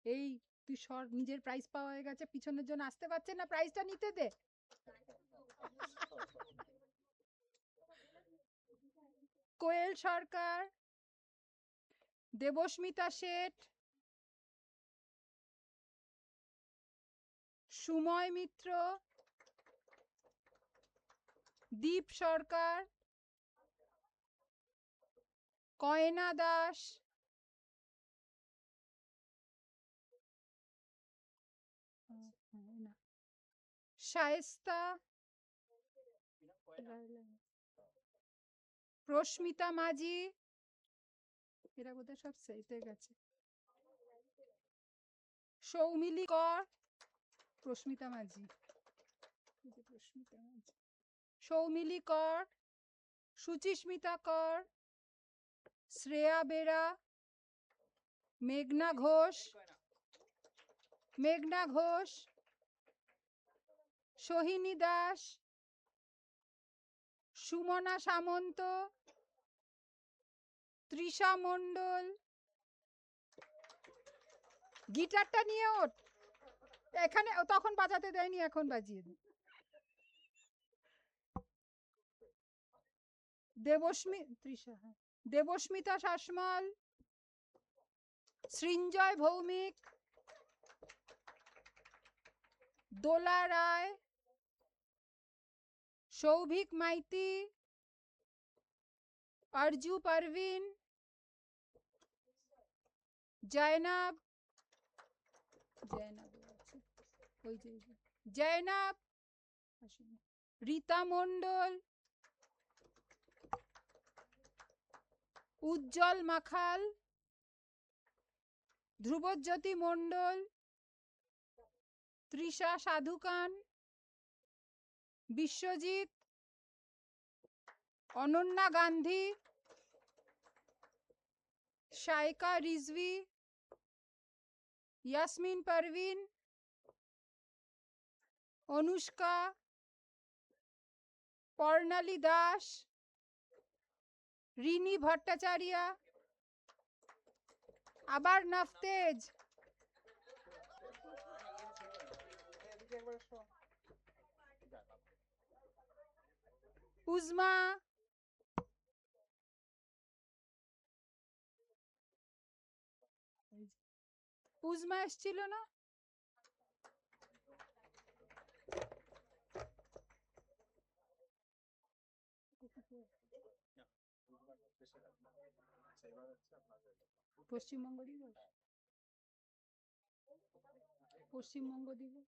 এই তুই নিজের প্রাইজ পাওয়া হয়ে গেছে, পিছনের জন্য আসতে পারছে না, প্রাইজটা নিতে দে। কোয়েল সরকার, দেবস্মিতা শেঠ, সুময় মিত্র, দীপ সরকার, কয়না দাস, শায়েস্তা, প্রস্মিতা মাঝি, এরা বোধহয় সব সেইতে গেছে। সৌমিলি কর, প্রস্মিতা মাঝি, সৌমিলি কর, সুচিস্মিতা কর, শ্রেয়া বেরা, মেঘনা ঘোষ, মেঘনা ঘোষ, সোহিনী দাস, সুমনা সামন্ত, তৃষা মণ্ডল। গিটারটা নিয়ে ওঠ, এখানে তখন বাজাতে দেয়নি, এখন বাজিয়ে দে। দেবস্মিতা শাসমল, সৃঞ্জয় ভৌমিক, দোলা রায়, সৌভিক মাইতি, অর্জু পারভিন, জয়নাব, জয়নাব, রীতা মণ্ডল, উজ্জ্বল মাখাল, ধ্রুবজ্যোতি মণ্ডল, তৃষা সাধুকান, বিশ্বজিৎ, অনন্যা গান্ধী, শাইকা রিজভি, ইয়াসমিন পারভিন, অনুষ্কা, পর্ণালী দাস, রিনি ভট্টাচার্য, আবার নফতেজ, উজমা, উজমা এসছিল না? পশ্চিমবঙ্গ দিবস, পশ্চিমবঙ্গ দিবস,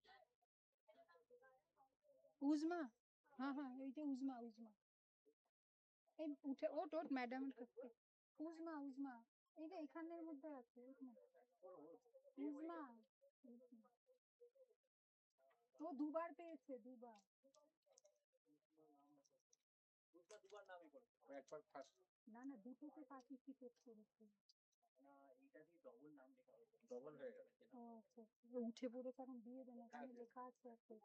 উজমা, হ্যাঁ হ্যাঁ এই যে উজমা, উজমা, এই উঠে ওট ওট ম্যাডামের কাছে। উজমা, উজমা, এই যে এখানের মধ্যে আছে উজমা, ও দুবার পেয়েছে, দুবার। না না, দুটোতে পার্টিসিপেট করেছে। ও আচ্ছা, উঠে পড়ে কারণ দিয়ে দেন, এখানে লেখা আছে একটা।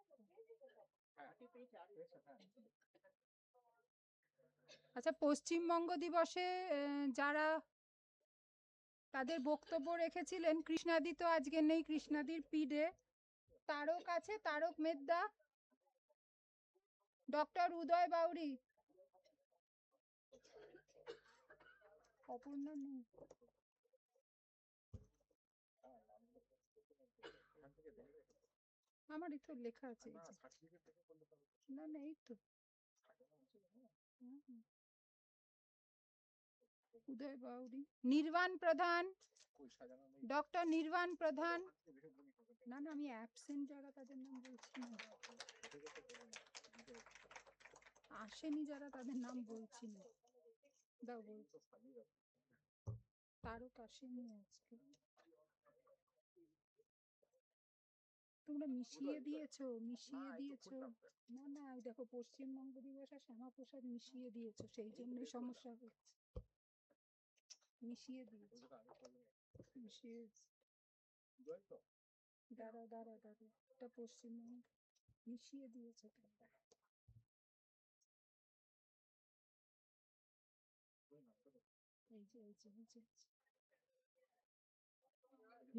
আচ্ছা, পশ্চিমবঙ্গ দিবসে যারা তাদের বক্তব্য রেখেছিলেন, কৃষ্ণাদি তো আজকে নেই, কৃষ্ণাদির পিডে তারক আছে, তারক মেদ্দা, ডক্টর উদয় বাউরি, অপর্ণা নেই। আমার এই তো লেখা আছে, এই যে। না না, এই তো উদয় বাউরি, নির্বাণ প্রধান, ডক্টর নির্বাণ প্রধান। না না, আমি অ্যাবসেন্ট যারা তাদের নাম বলছি না, আসেনি যারা তাদের নাম বলছি না। দাও বলছি, তারক আসেনি আজকে। তোমরা মিশিয়ে দিয়েছো, মিশিয়ে দিয়েছো। না না, এই দেখো পশ্চিমবঙ্গ দিবস আর শ্যামাপ্রসাদ মিশিয়ে দিয়েছো, সেই জন্যই সমস্যা হচ্ছে। মিশিয়ে দিয়েছো, মিশিয়ে। দাঁড়াও দাঁড়াও দাঁড়াও, এটা পশ্চিমবঙ্গ মিশিয়ে দিয়েছো তোমরা। এই যে এই যে এই যে।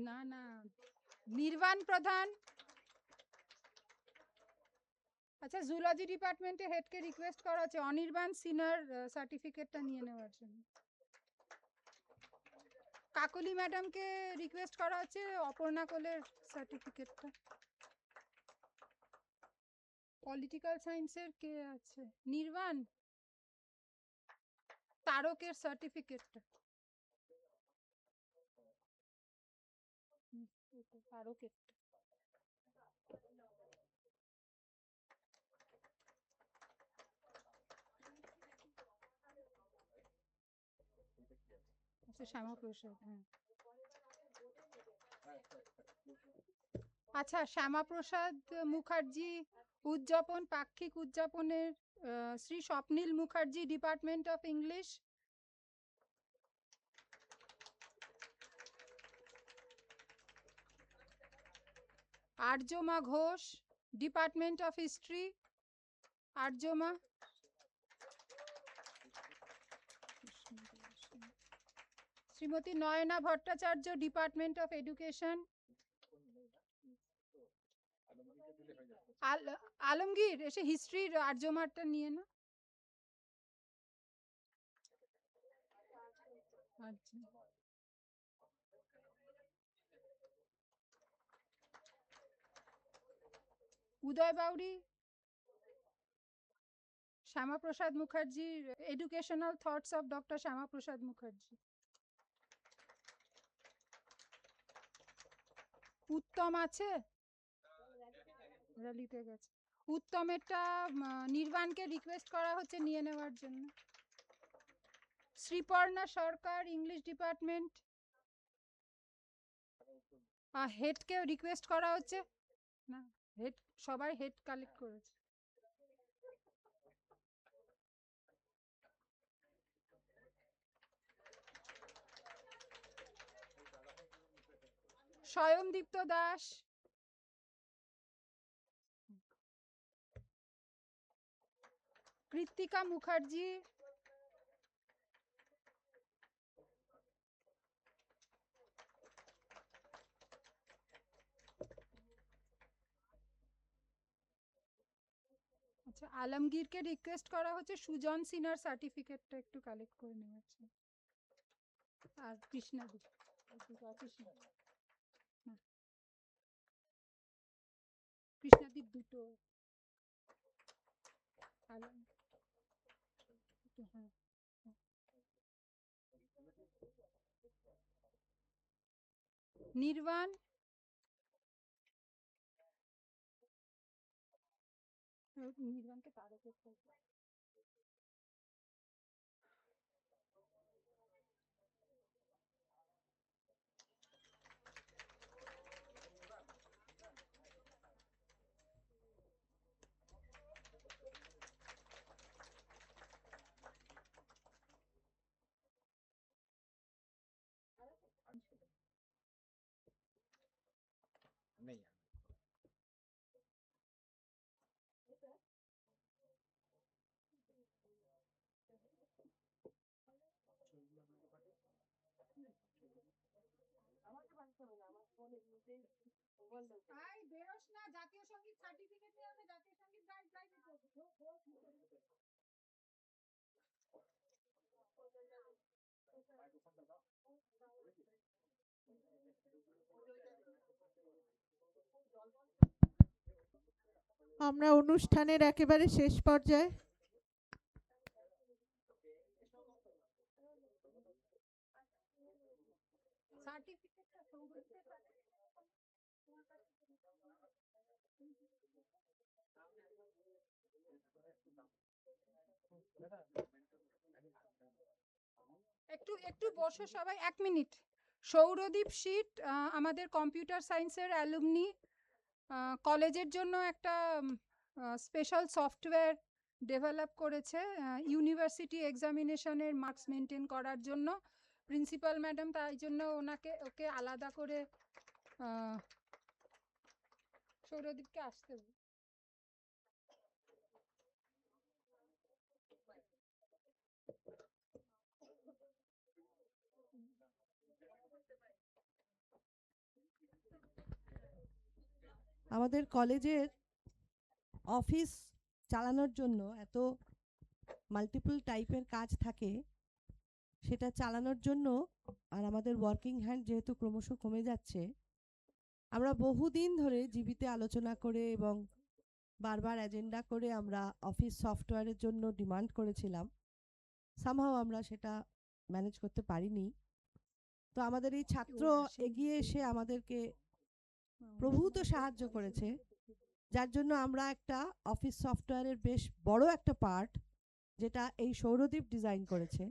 না না, নির্বাণ প্রধান। আচ্ছা, জুলজি ডিপার্টমেন্টে হেডকে রিকোয়েস্ট করা আছে অনির্বাণ সিনার সার্টিফিকেটটা নিয়ে নেওয়ার জন্য। কাকলি ম্যাডামকে রিকোয়েস্ট করা আছে অপর্ণা কোলের সার্টিফিকেটটা। পলিটিক্যাল সায়েন্সের কে আছে? নির্বাণ, তারকের সার্টিফিকেটটা। তারকেরটা। আচ্ছা, শ্যামাপ্রসাদ, হ্যাঁ। আচ্ছা, শ্যামাপ্রসাদ মুখার্জি উদযাপন, পাক্ষিক উদযাপনের Shri Swapnil Mukherjee, department of English. Aryama Ghosh, department of history. Aryama. Shrimati Nayana Bhattacharya, department of education. Alamgir এসে হিস্ট্রির আর্যমারটা নিয়ে না। আচ্ছা, উদয় বাউরি, শ্যামাপ্রসাদ মুখার্জির educational thoughts of doctor Shyamaprasad Mukherjee. Uttam আছে, র্যালিতে গেছে। উত্তমেরটা নির্বাণকে রিকোয়েস্ট করা হচ্ছে নিয়ে নেওয়ার জন্য। শ্রীপর্ণা সরকার, ইংলিশ ডিপার্টমেন্ট, হেডকে রিকোয়েস্ট করা হচ্ছে। না, হেড সবাই হেড কালেক্ট করেছে। স্বয়ংদীপ্ত দাস, কৃত্তিকা মুখার্জি, আচ্ছা, আলমগীরকে রিকোয়েস্ট করা হচ্ছে সুজন সিনহার সার্টিফিকেটটা একটু কালেক্ট করে নেওয়ার জন্য। আর কৃষ্ণাদি, কৃষ্ণাদির দুটো হ্যাঁ। নির্বাণ, নির্বাণকে তারকের আই বেরোস না, জাতীয় সঙ্গীত সার্টিফিকেট নিয়ে আমরা জাতীয় সঙ্গীত গাইবি করবো। আমরা অনুষ্ঠানের একেবারে শেষ পর্যায়ে। সার্টিফিকেটটা সৌগত্যের কাছে তোমার কাছে একটু একটু বসো সবাই, 1 মিনিট। সৌরদীপ শীট আমাদের কম্পিউটার সায়েন্সের অ্যালুমনি, কলেজের জন্য একটা স্পেশাল সফটওয়্যার ডেভেলপ করেছে ইউনিভার্সিটি এক্সামিনেশনের মার্কস মেনটেন করার জন্য। প্রিন্সিপাল ম্যাডাম তাই জন্য ওকে আলাদা করে সৌরদীপকে আসতে বলবে। আমাদের কলেজের অফিস চালানোর জন্য এত মাল্টিপল টাইপের কাজ থাকে, সেটা চালানোর জন্য আর আমাদের ওয়ার্কিং হ্যান্ড যেহেতু ক্রমশ কমে যাচ্ছে, আমরা বহুদিন ধরে জীবিতে আলোচনা করে এবং বারবার এজেন্ডা করে আমরা অফিস সফটওয়্যারের জন্য ডিমান্ড করেছিলাম। সামহাও আমরা সেটা ম্যানেজ করতে পারিনি। তো আমাদের এই ছাত্র এগিয়ে এসে আমাদেরকে প্রভূত সাহায্য করেছে, যার জন্য আমরা একটা অফিস সফটওয়্যারের বেশ বড় একটা পার্ট, যেটা এই সৌরদীপ ডিজাইন করেছে।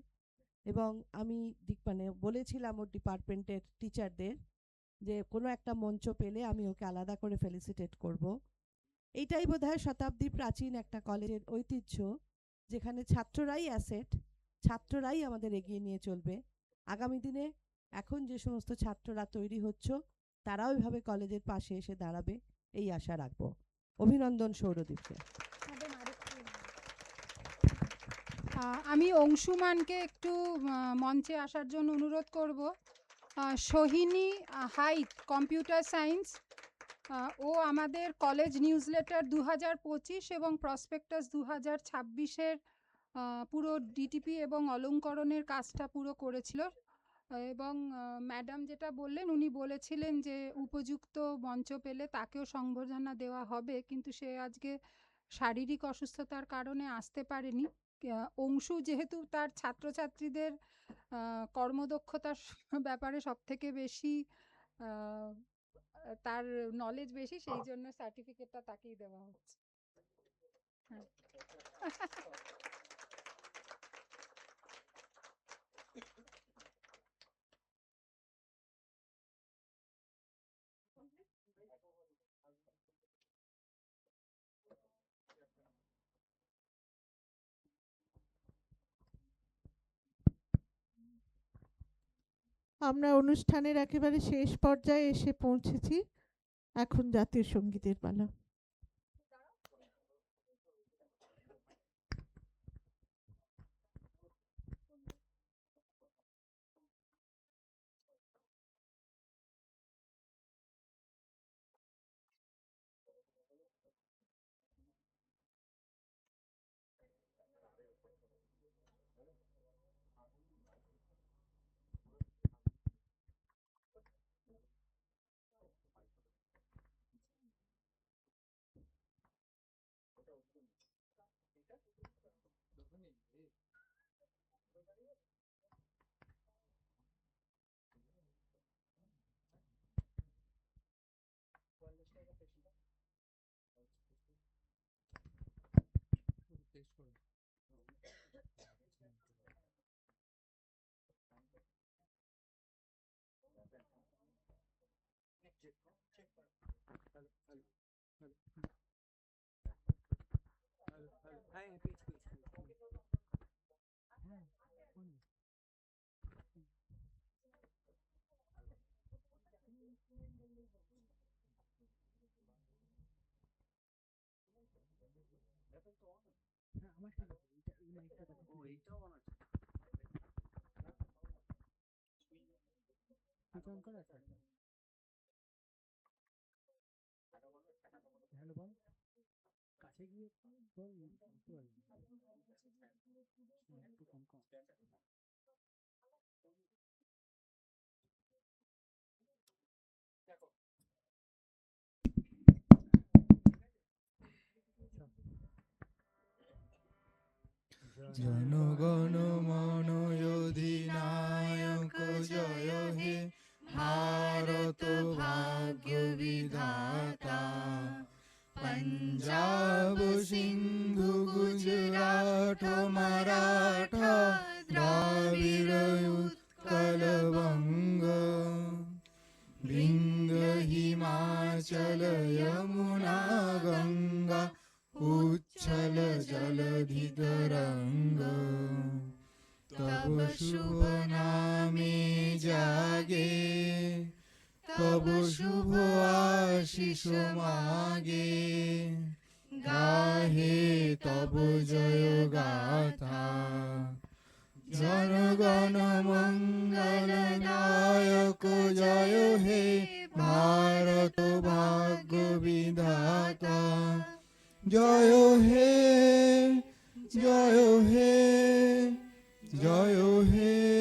এবং আমি মানে বলেছিলাম ওর ডিপার্টমেন্টের টিচারদের যে কোনো একটা মঞ্চ পেলে আমি ওকে আলাদা করে ফেলিসিটেট করব। এইটাই বোধহয় শতাব্দী প্রাচীন একটা কলেজের ঐতিহ্য, যেখানে ছাত্ররাই অ্যাসেট, ছাত্ররাই আমাদের এগিয়ে নিয়ে চলবে। আগামী দিনে এখন যে সমস্ত ছাত্ররা তৈরি হচ্ছে, তারাও এভাবে কলেজের পাশে এসে দাঁড়াবে, এই আশা রাখবো। অভিনন্দন সৌরদীপকে। আমি অংশুমানকে একটু মঞ্চে আসার জন্য অনুরোধ করব। সোহিনী হাইত, কম্পিউটার সায়েন্স, ও আমাদের কলেজ নিউজলেটার 2025 এবং প্রসপেক্টাস 2026-এর পুরো ডিটিপি এবং অলঙ্করণের কাজটা পুরো করেছিল। এবং ম্যাডাম যেটা বললেন, উনি বলেছিলেন যে উপযুক্ত মঞ্চ পেলে তাকেও সংবর্ধনা দেওয়া হবে, কিন্তু সে আজকে শারীরিক অসুস্থতার কারণে আসতে পারেনি। অংশু যেহেতু তার ছাত্রছাত্রীদের কর্মদক্ষতার ব্যাপারে সবথেকে বেশি তার নলেজ বেশি, সেই জন্য সার্টিফিকেটটা তাকেই দেওয়া হচ্ছে। হ্যাঁ। আমরা অনুষ্ঠানের একেবারে শেষ পর্যায়ে এসে পৌঁছেছি। এখন জাতীয় সঙ্গীতের পালা। কাছে গিয়ে বল, বুঝতে পারবি না। একটু কম কম। জনগণ মন অধিনায়ক জয় হে ভারত ভাগ্য বিধাতা। পঞ্জাব সিন্ধু গুজরাট মারাঠা দ্রাবিড় উৎকল বঙ্গ বৃন্দ হিমাচল যমুনা গঙ্গা উচ্ছল জলধি তরঙ্গ। তব শুভ নামে জাগে তব শুভ আশিস মাগে গাহে তব জয় গাথা। জনগণ মঙ্গল দায়ক জয় হে ভারত ভাগ্য বিধাতা। জয় হে জয় হে জয় হে